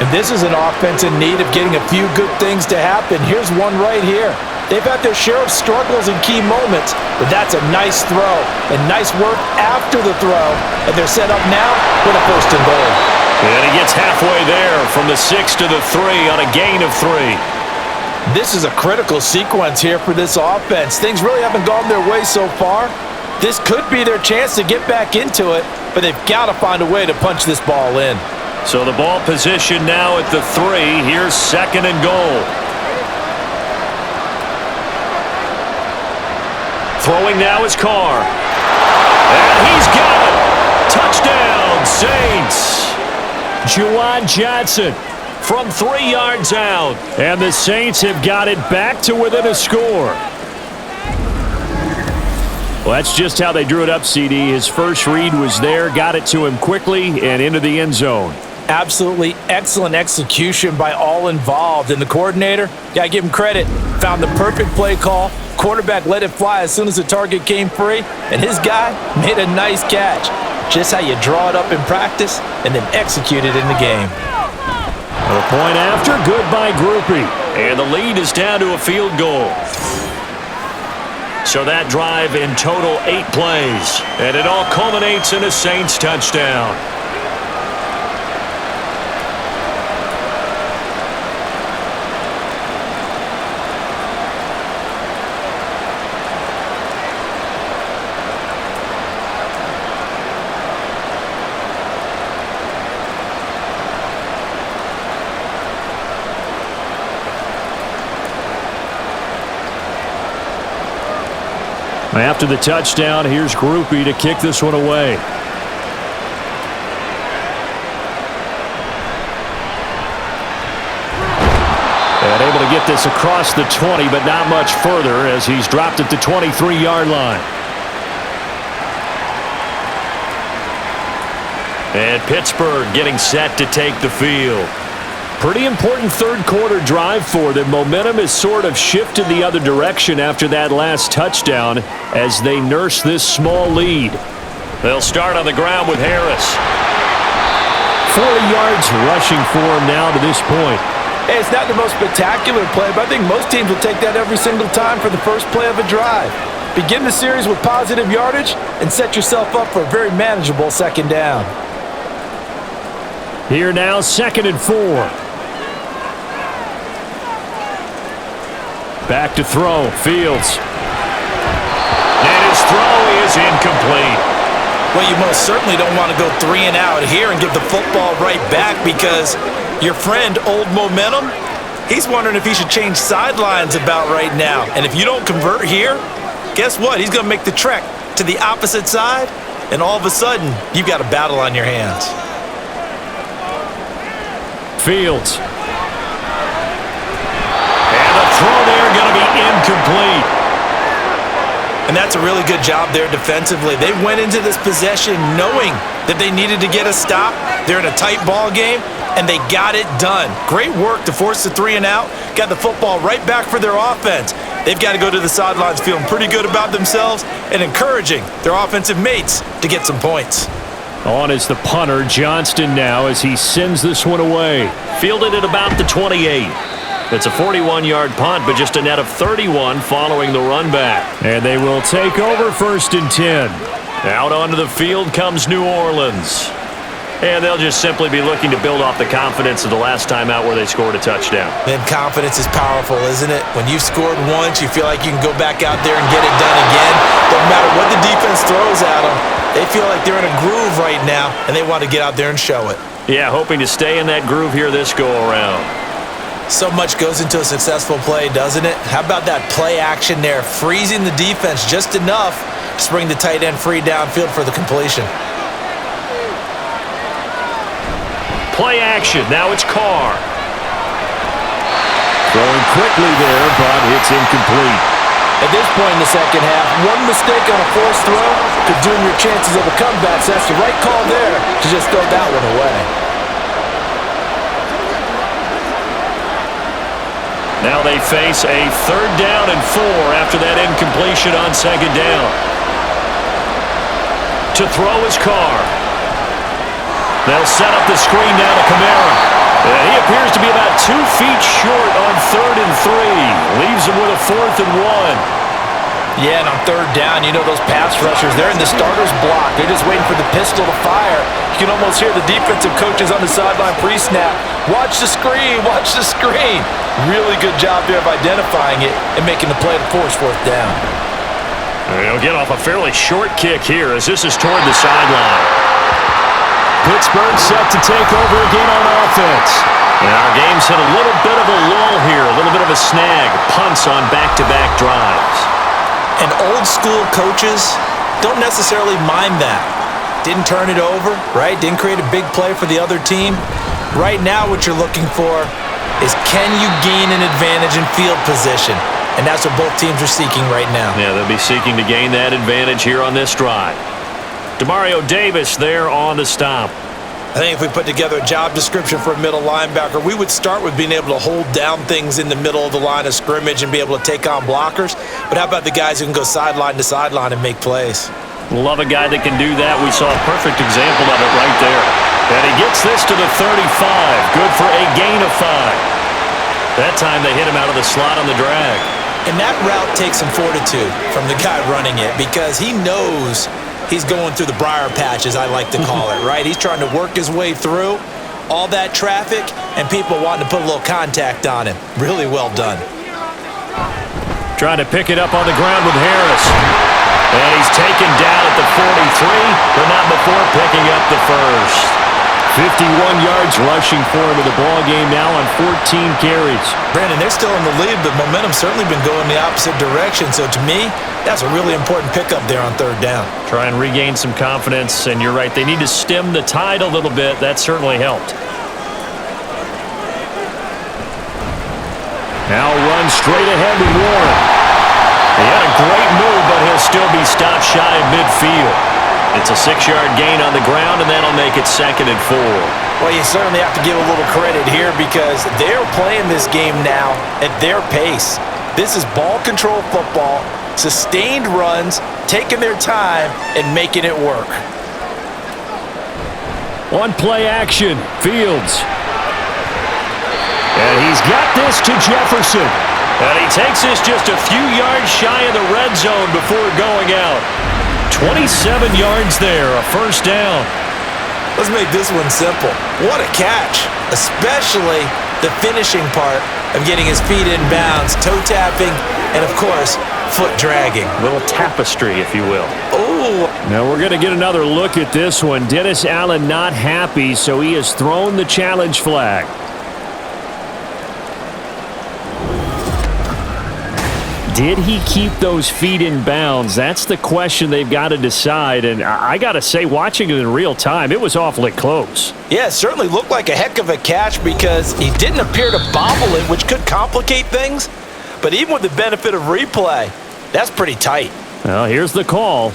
And this is an offense in need of getting a few good things to happen. Here's one right here. They've had their share of struggles in key moments, but that's a nice throw and nice work after the throw. And they're set up now with a 1st and goal. And he gets halfway there from the 6 to the 3 on a gain of 3. This is a critical sequence here for this offense. Things really haven't gone their way so far. This could be their chance to get back into it, but they've got to find a way to punch this ball in. So the ball position now at the 3. Here's 2nd and goal. Throwing now is Carr. And he's got it. Touchdown, Saints. Juwan Johnson from 3 yards out. And the Saints have got it back to within a score. Well, that's just how they drew it up, CD. His first read was there, got it to him quickly, and into the end zone. Absolutely excellent execution by all involved. And the coordinator, got to give him credit, found the perfect play call. Quarterback let it fly as soon as the target came free, and his guy made a nice catch. Just how you draw it up in practice and then execute it in the game. A point after, good by Groupie. And the lead is down to a field goal. So that drive in total 8 plays. And it all culminates in a Saints touchdown. After the touchdown, here's Groupie to kick this one away. And able to get this across the 20, but not much further as he's dropped at the 23-yard line. And Pittsburgh getting set to take the field. Pretty important third quarter drive for them. Momentum has sort of shifted the other direction after that last touchdown as they nurse this small lead. They'll start on the ground with Harris. 40 yards rushing for him now to this point. Hey, it's not the most spectacular play, but I think most teams will take that every single time for the first play of a drive. Begin the series with positive yardage and set yourself up for a very manageable second down. Here now, 2nd and 4. Back to throw, Fields. And his throw is incomplete. Well, you most certainly don't want to go 3 and out here and give the football right back because your friend, Old Momentum, he's wondering if he should change sidelines about right now. And if you don't convert here, guess what? He's going to make the trek to the opposite side, and all of a sudden, you've got a battle on your hands. Fields. And the throw there going to be incomplete. And that's a really good job there defensively. They went into this possession knowing that they needed to get a stop. They're in a tight ball game, and they got it done. Great work to force the 3 and out. Got the football right back for their offense. They've got to go to the sidelines feeling pretty good about themselves and encouraging their offensive mates to get some points. On is the punter, Johnston, now as he sends this one away. Fielded at about the 28. It's a 41-yard punt, but just a net of 31 following the run back. And they will take over 1st and 10. Out onto the field comes New Orleans. And they'll just simply be looking to build off the confidence of the last time out where they scored a touchdown. Man, confidence is powerful, isn't it? When you've scored once, you feel like you can go back out there and get it done again. No matter what the defense throws at them, they feel like they're in a groove right now, and they want to get out there and show it. Yeah, hoping to stay in that groove here this go-around. So much goes into a successful play, doesn't it? How about that play action there, freezing the defense just enough to bring the tight end free downfield for the completion. Play action. Now it's Carr. Throwing quickly there, but it's incomplete. At this point in the second half, one mistake on a forced throw could doom your chances of a comeback. So that's the right call there to just throw that one away. Now they face a 3rd down and 4 after that incompletion on 2nd down. To throw is Carr. They'll set up the screen down to Kamara. And he appears to be about 2 feet short on 3rd and 3. Leaves him with a 4th and 1. Yeah, and on 3rd down, you know those pass rushers, they're in the starter's block. They're just waiting for the pistol to fire. You can almost hear the defensive coaches on the sideline pre-snap. Watch the screen, watch the screen. Really good job there of identifying it and making the play to force 4th down. He'll get off a fairly short kick here as this is toward the sideline. Pittsburgh set to take over again on offense. And our game's hit a little bit of a lull here, a little bit of a snag. Punts on back-to-back drives. And old-school coaches don't necessarily mind that. Didn't turn it over, right? Didn't create a big play for the other team. Right now what you're looking for is can you gain an advantage in field position? And that's what both teams are seeking right now. Yeah, they'll be seeking to gain that advantage here on this drive. Demario Davis there on the stop. I think if we put together a job description for a middle linebacker, we would start with being able to hold down things in the middle of the line of scrimmage and be able to take on blockers. But how about the guys who can go sideline to sideline and make plays? Love a guy that can do that. We saw a perfect example of it right there. And he gets this to the 35. Good for a gain of 5. That time they hit him out of the slot on the drag. And that route takes some fortitude from the guy running it because he knows he's going through the briar patch, as I like to call it, right? He's trying to work his way through all that traffic and people wanting to put a little contact on him. Really well done. Trying to pick it up on the ground with Harris. And he's taken down at the 43, but not before picking up the first. 51 yards rushing for him in the ball game now on 14 carries. Brandon, they're still in the lead, but momentum's certainly been going the opposite direction. So to me, that's a really important pickup there on 3rd down. Try and regain some confidence, and you're right. They need to stem the tide a little bit. That certainly helped. Now run straight ahead with Warren. He had a great move, but he'll still be stopped shy of midfield. It's a 6-yard gain on the ground, and that'll make it 2nd and 4. Well, you certainly have to give a little credit here because they're playing this game now at their pace. This is ball control football, sustained runs, taking their time, and making it work. On play action, Fields. And he's got this to Jefferson. And he takes this just a few yards shy of the red zone before going out. 27 yards there, a first down. Let's make this one simple. What a catch, especially the finishing part of getting his feet in bounds, toe tapping, and of course, foot dragging. A little tapestry, if you will. Ooh. Now we're going to get another look at this one. Dennis Allen not happy, so he has thrown the challenge flag. Did he keep those feet in bounds? That's the question they've got to decide. And I got to say, watching it in real time, it was awfully close. Yeah, it certainly looked like a heck of a catch because he didn't appear to bobble it, which could complicate things. But even with the benefit of replay, that's pretty tight. Well, here's the call.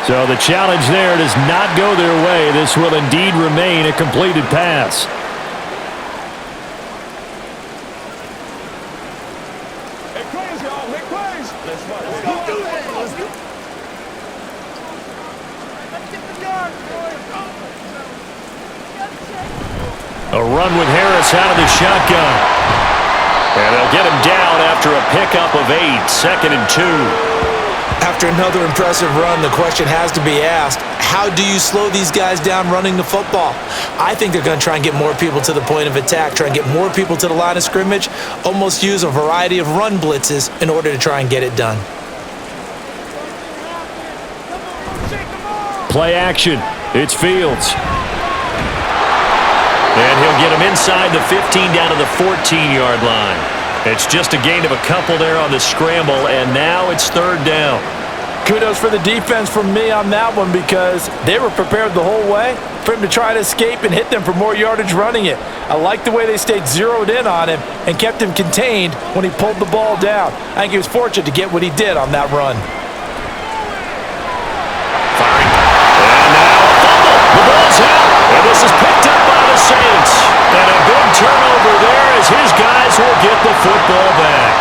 So the challenge there does not go their way. This will indeed remain a completed pass. A run with Harris out of the shotgun. And they'll get him down after a pickup of 8, 2nd and 2. After another impressive run, the question has to be asked, how do you slow these guys down running the football? I think they're going to try and get more people to the point of attack, try and get more people to the line of scrimmage, almost use a variety of run blitzes in order to try and get it done. Play action. It's Fields. And he'll get him inside the 15 down to the 14-yard line. It's just a gain of a couple there on the scramble, and now it's 3rd down. Kudos for the defense from me on that one because they were prepared the whole way for him to try to escape and hit them for more yardage running it. I like the way they stayed zeroed in on him and kept him contained when he pulled the ball down. I think he was fortunate to get what he did on that run. Firing. And now a fumble. The ball's out. And this is picked up by the Saints. And a big turnover there as his guys will get the football back.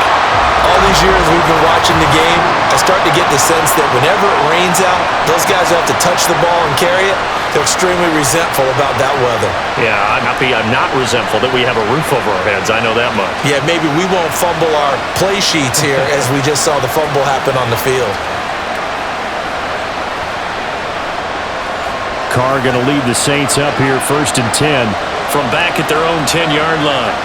All these years we've been watching the game, I start to get the sense that whenever it rains out, those guys who have to touch the ball and carry it, they're extremely resentful about that weather. Yeah, I'm not resentful that we have a roof over our heads. I know that much. Yeah, maybe we won't fumble our play sheets here as we just saw the fumble happen on the field. Carr going to lead the Saints up here 1st and 10 from back at their own 10-yard line.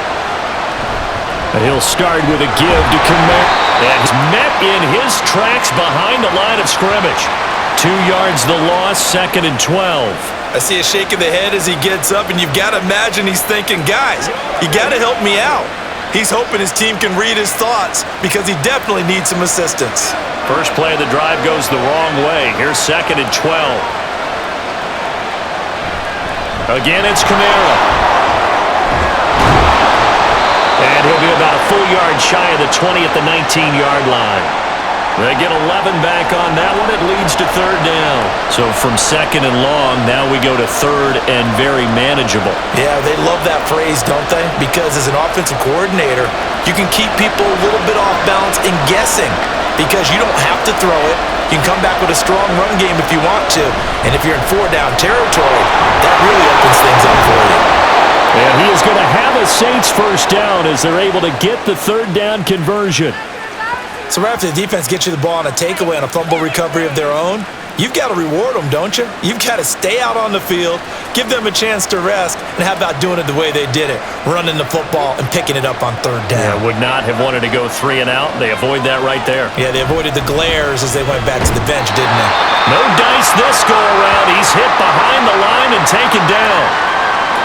And he'll start with a give to Kamara. And he's met in his tracks behind the line of scrimmage. 2 yards the loss, 2nd and 12. I see a shake of the head as he gets up, and you've got to imagine he's thinking, guys, you got to help me out. He's hoping his team can read his thoughts because he definitely needs some assistance. First play of the drive goes the wrong way. Here's 2nd and 12. Again, it's Kamara. And he'll be about a full yard shy of the 20 at the 19-yard line. They get 11 back on that one. It leads to 3rd down. So from 2nd and long, now we go to 3rd and very manageable. Yeah, they love that phrase, don't they? Because as an offensive coordinator, you can keep people a little bit off balance and guessing because you don't have to throw it. You can come back with a strong run game if you want to. And if you're in 4-down territory, that really opens things up for you. And he is going to have a Saints first down as they're able to get the 3rd down conversion. So right after the defense gets you the ball on a takeaway and a fumble recovery of their own, you've got to reward them, don't you? You've got to stay out on the field, give them a chance to rest, and how about doing it the way they did it, running the football and picking it up on 3rd down. Yeah, would not have wanted to go 3 and out. They avoid that right there. Yeah, they avoided the glares as they went back to the bench, didn't they? No dice this go around. He's hit behind the line and taken down.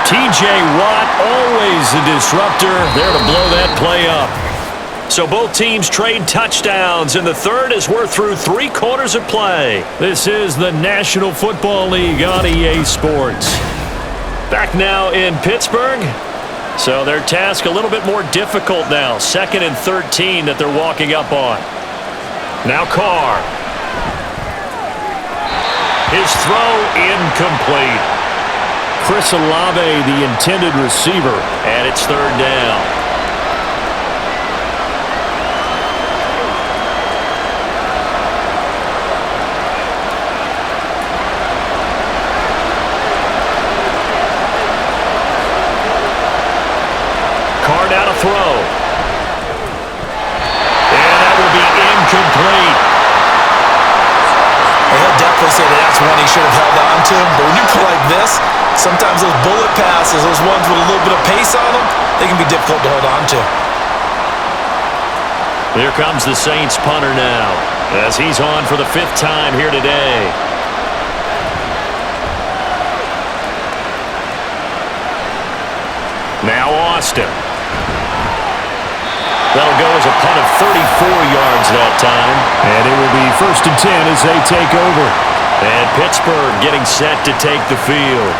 T.J. Watt, always a disruptor, there to blow that play up. So both teams trade touchdowns, and the 3rd as we're through 3 quarters of play. This is the National Football League on EA Sports. Back now in Pittsburgh. So their task a little bit more difficult now. 2nd and 13 that they're walking up on. Now Carr. His throw incomplete. Chris Olave, the intended receiver, and it's 3rd down. say that that's one he should have held on to. But when you play like this, sometimes those bullet passes, those ones with a little bit of pace on them, they can be difficult to hold on to. Here comes the Saints punter now, as he's on for the 5th time here today. Now Austin. That'll go as a punt of 34 yards that time. And it will be 1st and 10 as they take over. And Pittsburgh getting set to take the field.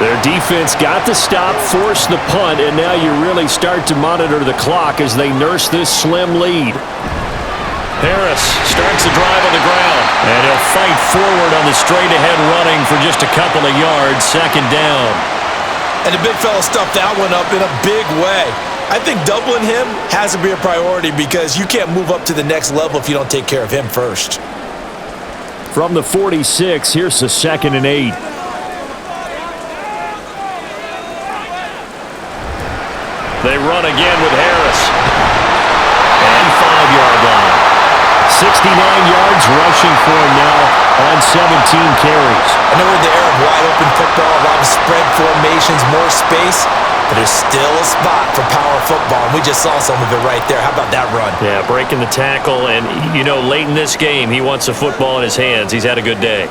Their defense got the stop, forced the punt, and now you really start to monitor the clock as they nurse this slim lead. Harris starts the drive on the ground. And he'll fight forward on the straight-ahead running for just a couple of yards, 2nd down. And the big fella stuffed that one up in a big way. I think doubling him has to be a priority because you can't move up to the next level if you don't take care of him first. From the 46, here's the 2nd and 8. They run again with Harris. And 5-yard line. 69 yards rushing for him now on 17 carries. I know we're in the era of wide-open football, a lot of spread formations, more space, but there's still a spot for power football, and we just saw some of it right there. How about that run? Yeah, breaking the tackle, and, you know, late in this game, he wants the football in his hands. He's had a good day.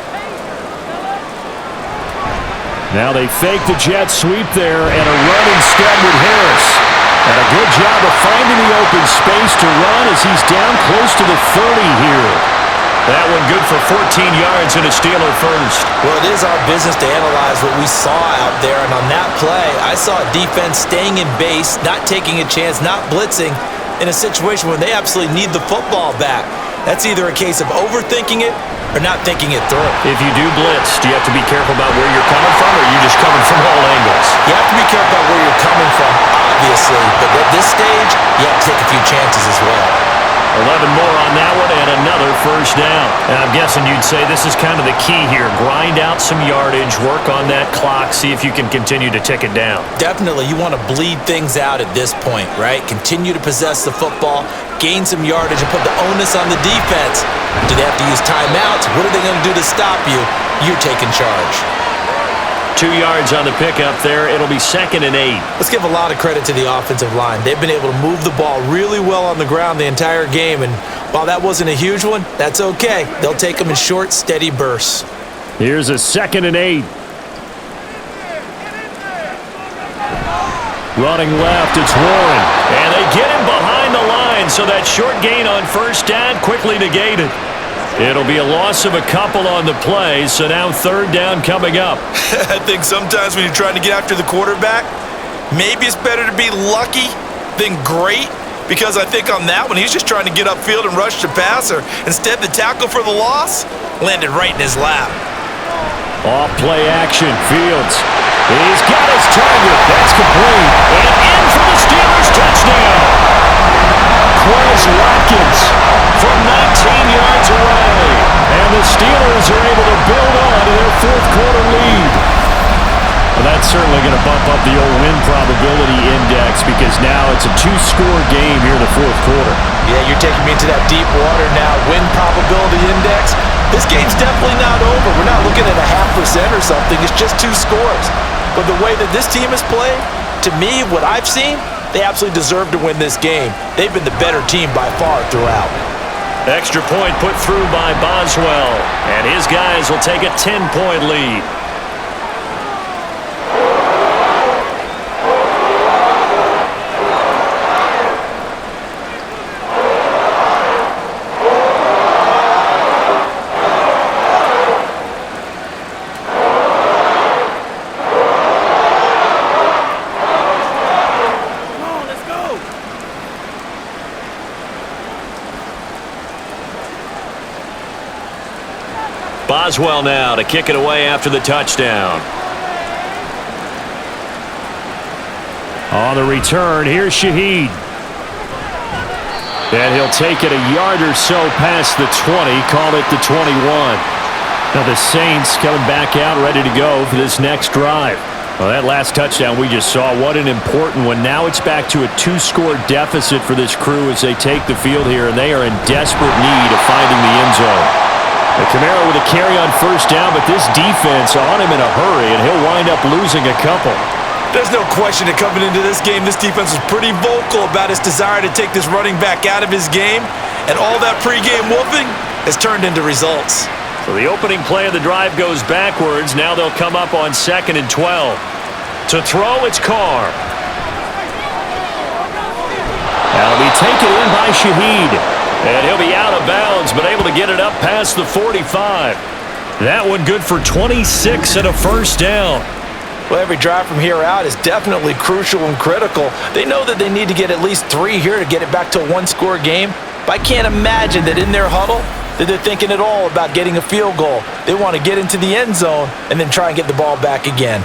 Now they fake the jet sweep there, and a run instead with Harris. And a good job of finding the open space to run as he's down close to the 30 here. That one good for 14 yards and a Steeler first. Well, it is our business to analyze what we saw out there, and on that play, I saw a defense staying in base, not taking a chance, not blitzing, in a situation where they absolutely need the football back. That's either a case of overthinking it or not thinking it through. If you do blitz, do you have to be careful about where you're coming from, or are you just coming from all angles? You have to be careful about where you're coming from, obviously, but at this stage, you have to take a few chances as well. 11 more on that one and another first down. And I'm guessing you'd say this is kind of the key here. Grind out some yardage, work on that clock, see if you can continue to tick it down. Definitely, you want to bleed things out at this point, right? Continue to possess the football, gain some yardage, and put the onus on the defense. Do they have to use timeouts? What are they going to do to stop you? You're taking charge. 2 yards on the pickup there. It'll be 2nd and 8. Let's give a lot of credit to the offensive line. They've been able to move the ball really well on the ground the entire game, and while that wasn't a huge one, that's okay. They'll take them in short, steady bursts. Here's a 2nd and 8. Running left, it's Warren. And they get him behind the line, so that short gain on first down quickly negated. It'll be a loss of a couple on the play, so now 3rd down coming up. I think sometimes when you're trying to get after the quarterback, maybe it's better to be lucky than great, because I think on that one, he's just trying to get upfield and rush the passer. Instead, the tackle for the loss landed right in his lap. Off play action, Fields. He's got his target. That's complete. And in for the Steelers touchdown. Quez Watkins from 19 yards away. And the Steelers are able to build on to their 4th quarter lead. Well, that's certainly going to bump up the old win probability index because now it's a 2-score game here in the 4th quarter. Yeah, you're taking me into that deep water now. Win probability index. This game's definitely not over. We're not looking at a 0.5% or something. It's just 2 scores. But the way that this team has played, to me, what I've seen, they absolutely deserve to win this game. They've been the better team by far throughout. Extra point put through by Boswell. And his guys will take a 10-point lead. Boswell now to kick it away after the touchdown. On the return, here's Shaheed. And he'll take it a yard or so past the 20, call it the 21. Now the Saints coming back out ready to go for this next drive. Well, that last touchdown we just saw, what an important one. Now it's back to a 2-score deficit for this crew as they take the field here, and they are in desperate need of finding the end zone. Kamara with a carry on first down, but this defense on him in a hurry, and he'll wind up losing a couple. There's no question that coming into this game, this defense was pretty vocal about its desire to take this running back out of his game, and all that pregame whooping has turned into results. So the opening play of the drive goes backwards. Now they'll come up on 2nd and 12. To throw, it's Carr. That'll be taken in by Shaheed. And he'll be out of bounds, but able to get it up past the 45. That one good for 26 and a first down. Well, every drive from here out is definitely crucial and critical. They know that they need to get at least 3 here to get it back to a one-score game. But I can't imagine that in their huddle that they're thinking at all about getting a field goal. They want to get into the end zone and then try and get the ball back again.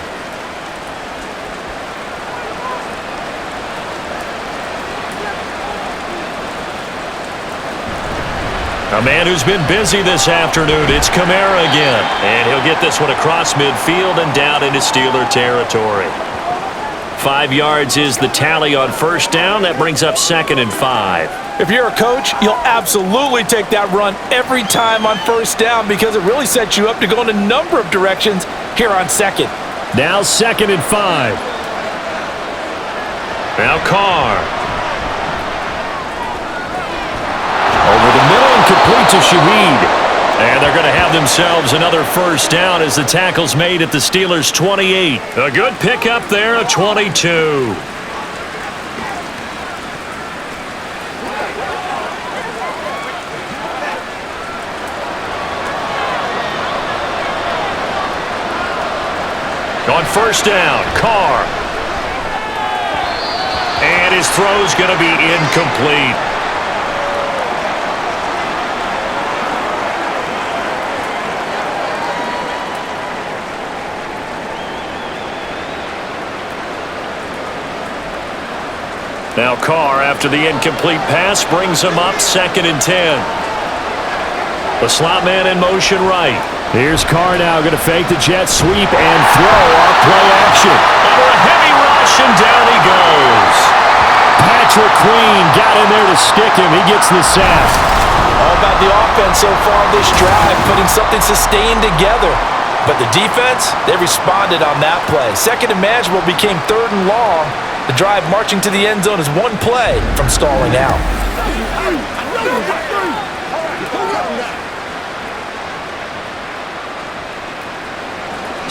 A man who's been busy this afternoon, it's Kamara again. And he'll get this one across midfield and down into Steeler territory. 5 yards is the tally on first down. That brings up 2nd and 5. If you're a coach, you'll absolutely take that run every time on first down because it really sets you up to go in a number of directions here on 2nd. Now 2nd and 5. Now Carr. Over the middle and complete to Shaheed. And they're going to have themselves another first down as the tackle's made at the Steelers' 28. A good pickup there, a 22. On first down, Carr. And his throw's going to be incomplete. Now Carr, after the incomplete pass, brings him up 2nd and 10. The slot man in motion right. Here's Carr now, going to fake the jet sweep and throw off play action. Under a heavy rush, and down he goes. Patrick Queen got in there to stick him. He gets the sack. All about the offense so far this drive, putting something sustained together. But the defense, they responded on that play. 2nd and manageable became 3rd and long. The drive marching to the end zone is one play from stalling out.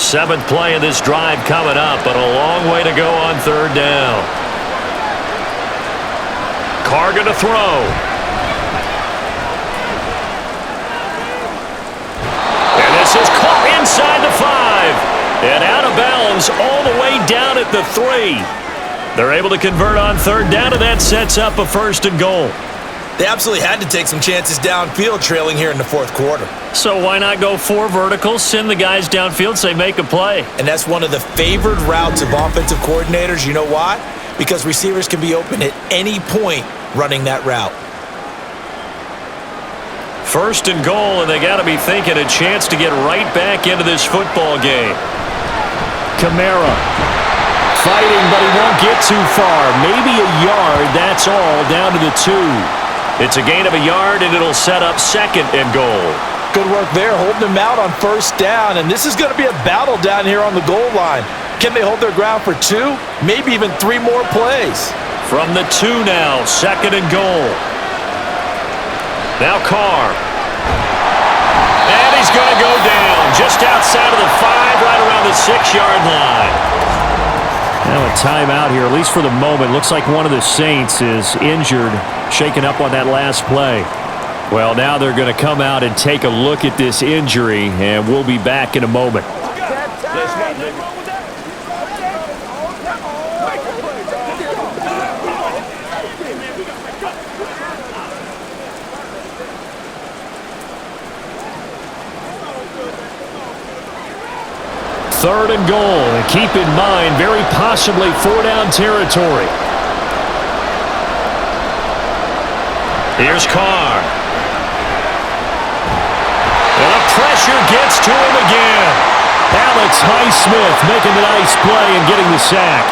Seventh play of this drive coming up, but a long way to go on 3rd down. Carr going to throw. And this is caught inside the 5. And out of bounds all the way down at the 3. They're able to convert on 3rd down, and that sets up a 1st and goal. They absolutely had to take some chances downfield trailing here in the 4th quarter. So why not go 4 verticals, send the guys downfield, say make a play? And that's one of the favored routes of offensive coordinators. You know why? Because receivers can be open at any point running that route. 1st and goal, and they got to be thinking a chance to get right back into this football game. Kamara. Fighting, but he won't get too far. Maybe a yard, that's all, down to the 2. It's a gain of a yard, and it'll set up 2nd and goal. Good work there, holding him out on first down, and this is going to be a battle down here on the goal line. Can they hold their ground for 2, maybe even 3 more plays? From the 2 now, 2nd and goal. Now Carr. And he's going to go down just outside of the 5, right around the 6-yard line. Now a timeout here, at least for the moment. Looks like one of the Saints is injured, shaken up on that last play. Well, now they're going to come out and take a look at this injury, and we'll be back in a moment. Third and goal, and keep in mind, very possibly 4-down territory. Here's Carr. And the pressure gets to him again. Alex Highsmith making the nice play and getting the sack.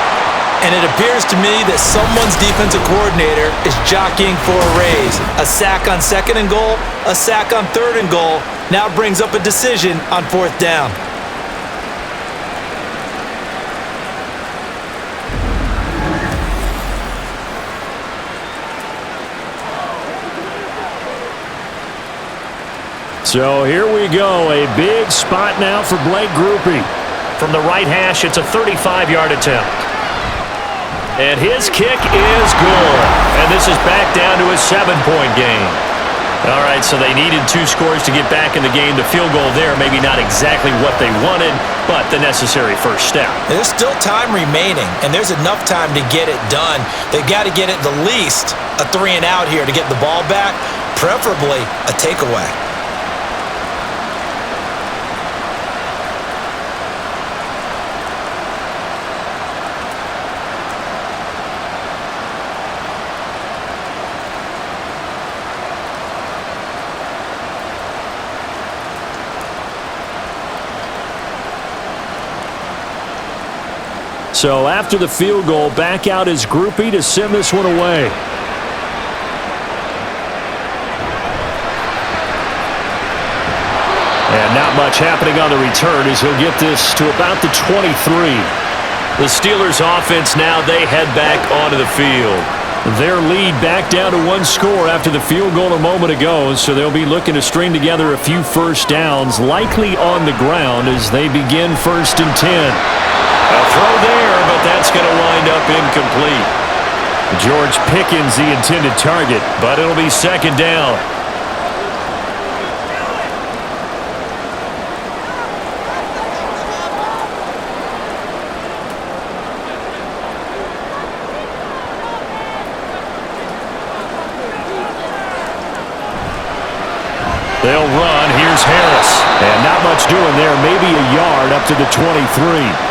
And it appears to me that someone's defensive coordinator is jockeying for a raise. A sack on 2nd and goal, a sack on 3rd and goal. Now it brings up a decision on 4th down. So here we go, a big spot now for Blake Grupe. From the right hash, it's a 35-yard attempt. And his kick is good. And this is back down to a 7-point game. All right, so they needed 2 scores to get back in the game. The field goal there, maybe not exactly what they wanted, but the necessary first step. There's still time remaining, and there's enough time to get it done. They've got to get it the least a 3-and-out here to get the ball back, preferably a takeaway. So after the field goal, back out is Grupe to send this one away. And not much happening on the return as he'll get this to about the 23. The Steelers offense now, they head back onto the field. Their lead back down to 1 score after the field goal a moment ago, so they'll be looking to string together a few first downs, likely on the ground as they begin 1st and 10. A throw there, but that's going to wind up incomplete. George Pickens the intended target, but it'll be 2nd down. They'll run. Here's Harris. And not much doing there. Maybe a yard up to the 23.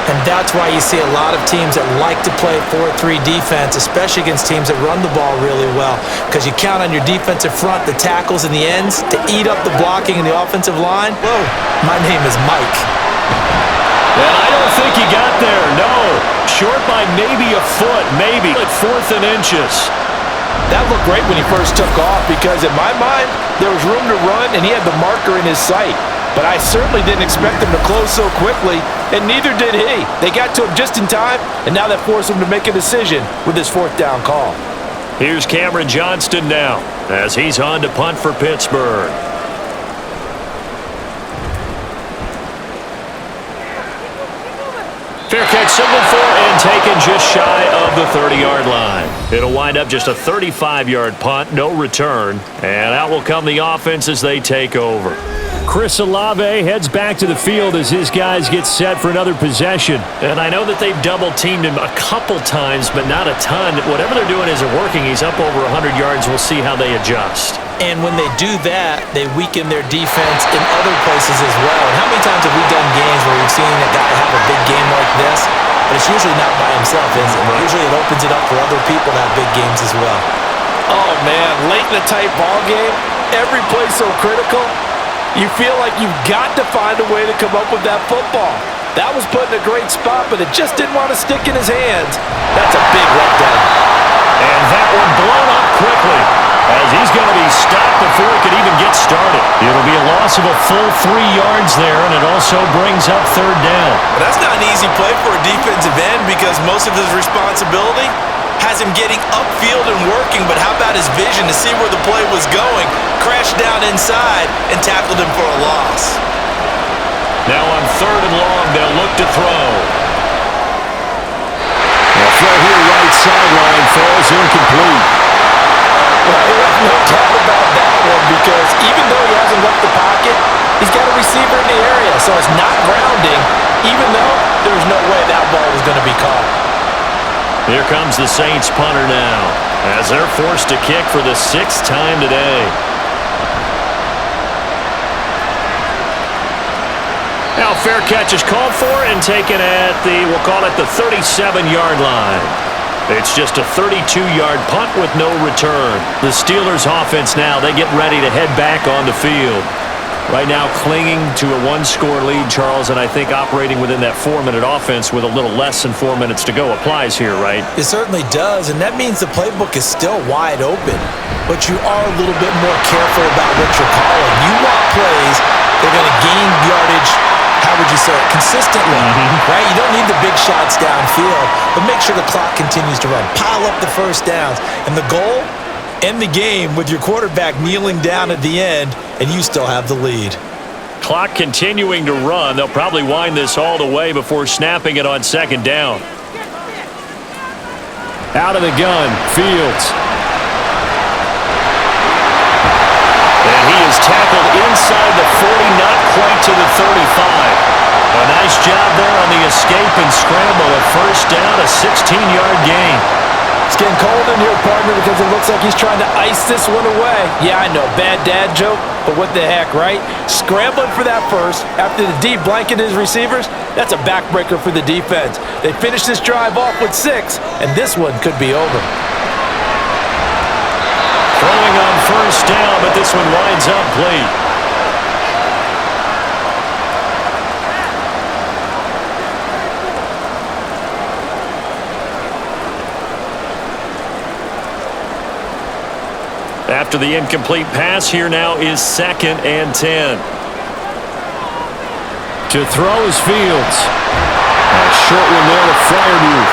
And that's why you see a lot of teams that like to play 4-3 defense, especially against teams that run the ball really well, because you count on your defensive front, the tackles and the ends, to eat up the blocking in the offensive line. Whoa, my name is Mike. And I don't think he got there, no. Short by maybe a foot, maybe. At 4th and inches. That looked great when he first took off because, in my mind, there was room to run and he had the marker in his sight. But I certainly didn't expect him to close so quickly, and neither did he. They got to him just in time, and now that forced him to make a decision with his 4th down call. Here's Cameron Johnston now as he's on to punt for Pittsburgh. Fair catch signaled for and taken just shy of the 30-yard line. It'll wind up just a 35-yard punt, no return, and out will come the offense as they take over. Chris Olave heads back to the field as his guys get set for another possession. And I know that they've double-teamed him a couple times, but not a ton. Whatever they're doing isn't working. He's up over 100 yards. We'll see how they adjust. And when they do that, they weaken their defense in other places as well. And how many times have we done games where we've seen a guy have a big game like this, but it's usually not by himself, is it? Usually it opens it up for other people to have big games as well. Oh, man, late in a tight ball game, every play so critical. You feel like you've got to find a way to come up with that football. That was put in a great spot, but it just didn't want to stick in his hands. That's a big letdown. And that one blown up quickly as he's going to be stopped before he could even get started. It'll be a loss of a full 3 yards there, and it also brings up 3rd down. That's not an easy play for a defensive end because most of his responsibility has him getting upfield and working, but how about his vision to see where the play was going, crashed down inside, and tackled him for a loss. Now on 3rd and long, they'll look to throw. The throw here right sideline falls incomplete. Well, there's no doubt about that one because even though he hasn't left the pocket, he's got a receiver in the area, so it's not grounding, even though there's no way that ball was going to be caught. Here comes the Saints punter now as they're forced to kick for the 6th time today. Now fair catch is called for and taken at we'll call it the 37-yard line. It's just a 32-yard punt with no return. The Steelers offense now, they get ready to head back on the field. Right now clinging to a one-score lead, Charles, and I think operating within that 4-minute offense with a little less than 4 minutes to go applies here, right? It certainly does, and that means the playbook is still wide open, but you are a little bit more careful about what you're calling. You want plays that are going to gain yardage, how would you say it, consistently, right? You don't need the big shots downfield, but make sure the clock continues to run. Pile up the first downs, and the goal, end the game with your quarterback kneeling down at the end, and you still have the lead. Clock continuing to run. They'll probably wind this all the way before snapping it on second down. Out of the gun, Fields. And he is tackled inside the 40, not quite to the 35. A nice job there on the escape and scramble. A first down, a 16-yard gain. It's getting cold in here, partner, because it looks like he's trying to ice this one away. Yeah, I know, bad dad joke, but what the heck, right? Scrambling for that first after the D blanket his receivers, that's a backbreaker for the defense. They finish this drive off with 6, and this one could be over. Throwing on first down, but this one winds up late. After the incomplete pass, here now is 2nd and 10. To throw is Fields. A short one there to Freiermuth.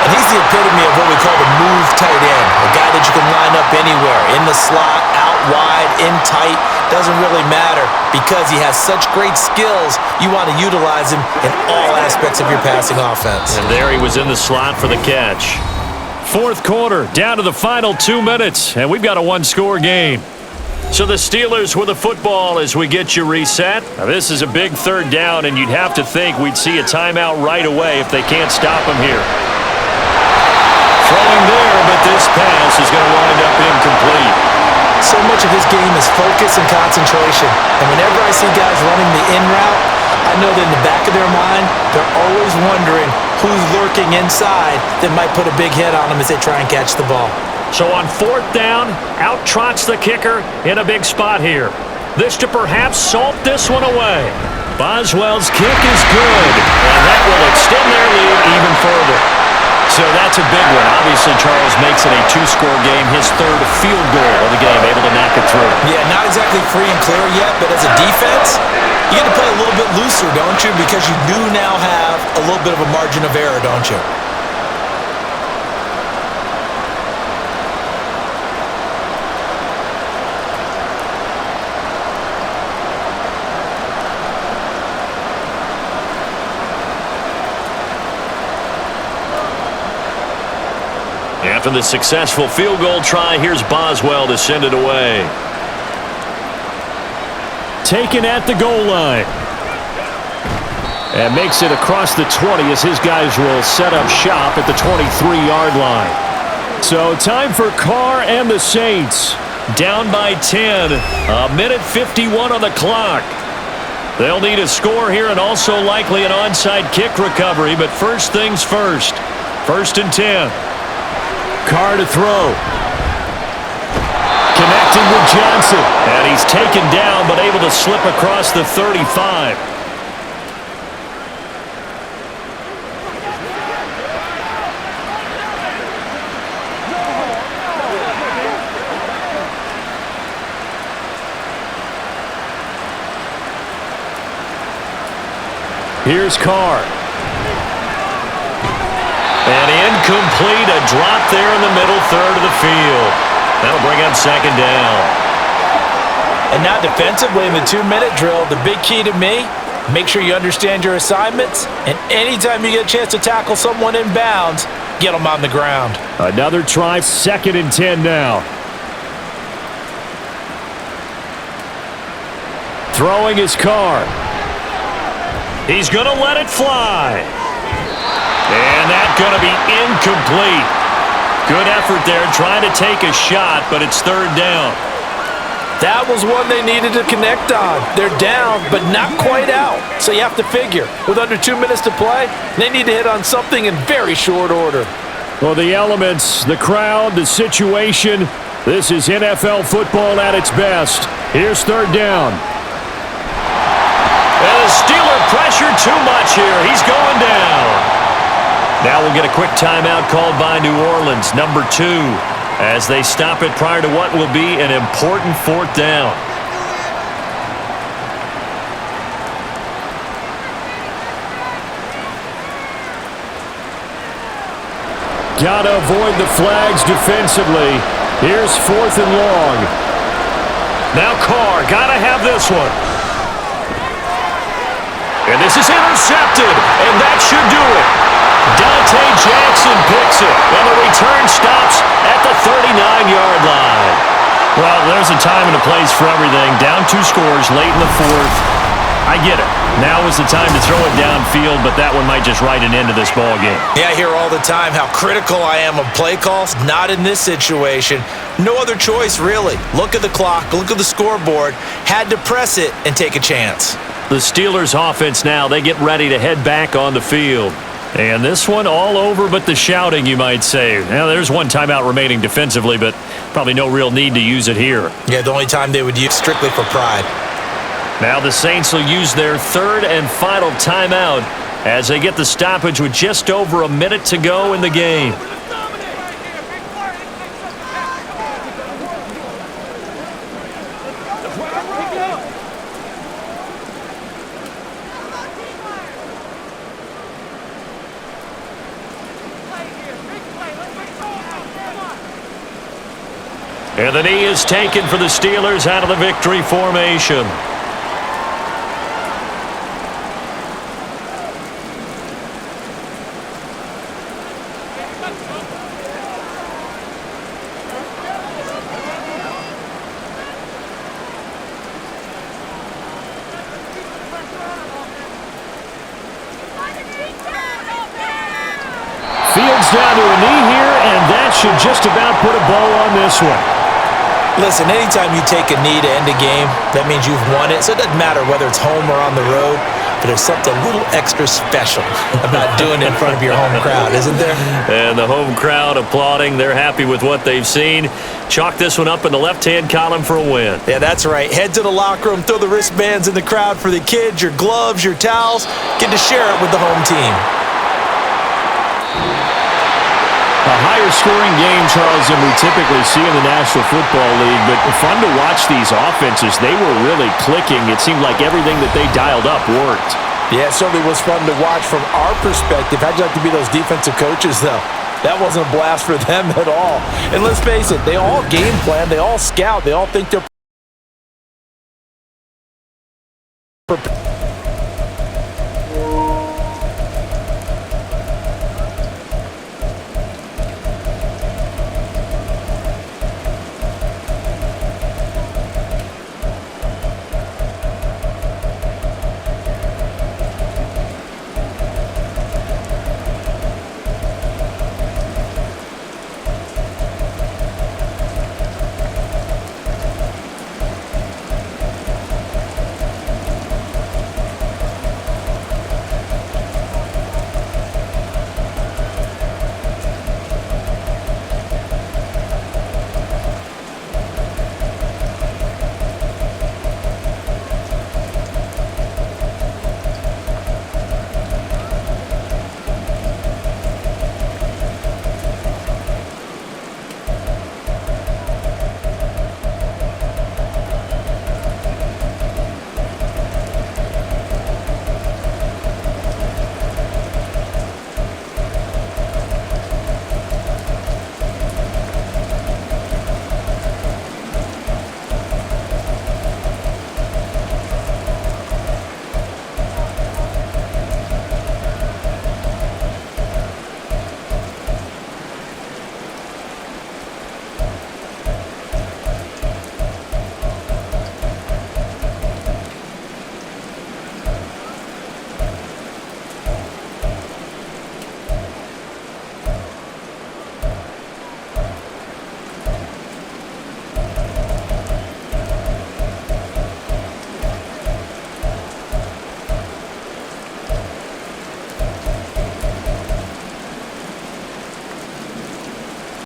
And he's the epitome of what we call the move tight end. A guy that you can line up anywhere. In the slot, out wide, in tight. Doesn't really matter because he has such great skills. You want to utilize him in all aspects of your passing offense. And there he was in the slot for the catch. 4th quarter, down to the final 2 minutes, and we've got a one-score game. So the Steelers with the football as we get you reset. Now this is a big 3rd down, and you'd have to think we'd see a timeout right away if they can't stop him here. Throwing there, but this pass is going to wind up incomplete. So much of this game is focus and concentration. And whenever I see guys running the in route, I know that in the back of their mind, they're always wondering who's lurking inside that might put a big hit on them as they try and catch the ball. So on 4th down, out trots the kicker in a big spot here. This to perhaps salt this one away. Boswell's kick is good, and that will extend their lead even further. So that's a big one. Obviously, Charles makes it a 2-score game, his 3rd field goal of the game, able to knock it through. Yeah, not exactly free and clear yet, but as a defense, you got to play a little bit looser, don't you? Because you do now have a little bit of a margin of error, don't you? After the successful field goal try, here's Boswell to send it away. Taken at the goal line. And makes it across the 20 as his guys will set up shop at the 23-yard line. So time for Carr and the Saints. Down by 10. A minute 51 on the clock. They'll need a score here and also likely an onside kick recovery, but first things first. 1st and 10. Carr to throw. Connecting with Johnson. And he's taken down but able to slip across the 35. Here's Carr. And incomplete, a drop there in the middle 3rd of the field. That'll bring up 2nd down. And now defensively in the 2-minute drill, the big key to me, make sure you understand your assignments, and anytime you get a chance to tackle someone in bounds, get them on the ground. Another try, 2nd and 10 now. Throwing his Carr. He's going to let it fly. And that's going to be incomplete. Good effort there trying to take a shot, but it's 3rd down. That was one they needed to connect on. They're down, but not quite out. So you have to figure, with under 2 minutes to play, they need to hit on something in very short order. Well, the elements, the crowd, the situation, this is NFL football at its best. Here's 3rd down. pressure too much here. He's going down. Now we'll get a quick timeout called by New Orleans, number 2, as they stop it prior to what will be an important 4th down. Gotta avoid the flags defensively. Here's 4th and long. Now Carr, gotta have this one. And this is intercepted, and that should do it. Dante Jackson picks it, and the return stops at the 39-yard line. Well, there's a time and a place for everything. Down 2 scores late in the 4th. I get it. Now is the time to throw it downfield, but that one might just write an end to this ball game. Yeah, I hear all the time how critical I am of play calls. Not in this situation. No other choice, really. Look at the clock. Look at the scoreboard. Had to press it and take a chance. The Steelers offense now, they get ready to head back on the field. And this one all over but the shouting, you might say. Now, there's one timeout remaining defensively, but probably no real need to use it here. Yeah, the only time they would use strictly for pride. Now the Saints will use their 3rd and final timeout as they get the stoppage with just over a minute to go in the game. And the knee is taken for the Steelers out of the victory formation. Fields down to a knee here, and that should just about put a bow on this one. Listen, anytime you take a knee to end a game, that means you've won it. So it doesn't matter whether it's home or on the road, but there's something a little extra special about doing it in front of your home crowd, isn't there? And the home crowd applauding. They're happy with what they've seen. Chalk this one up in the left-hand column for a win. Yeah, that's right. Head to the locker room, throw the wristbands in the crowd for the kids, your gloves, your towels. Get to share it with the home team. A higher-scoring game, Charles, than we typically see in the National Football League, but fun to watch these offenses. They were really clicking. It seemed like everything that they dialed up worked. Yeah, it certainly was fun to watch from our perspective. How'd you like to be those defensive coaches, though? That wasn't a blast for them at all. And let's face it, they all game plan, they all scout, they all think they're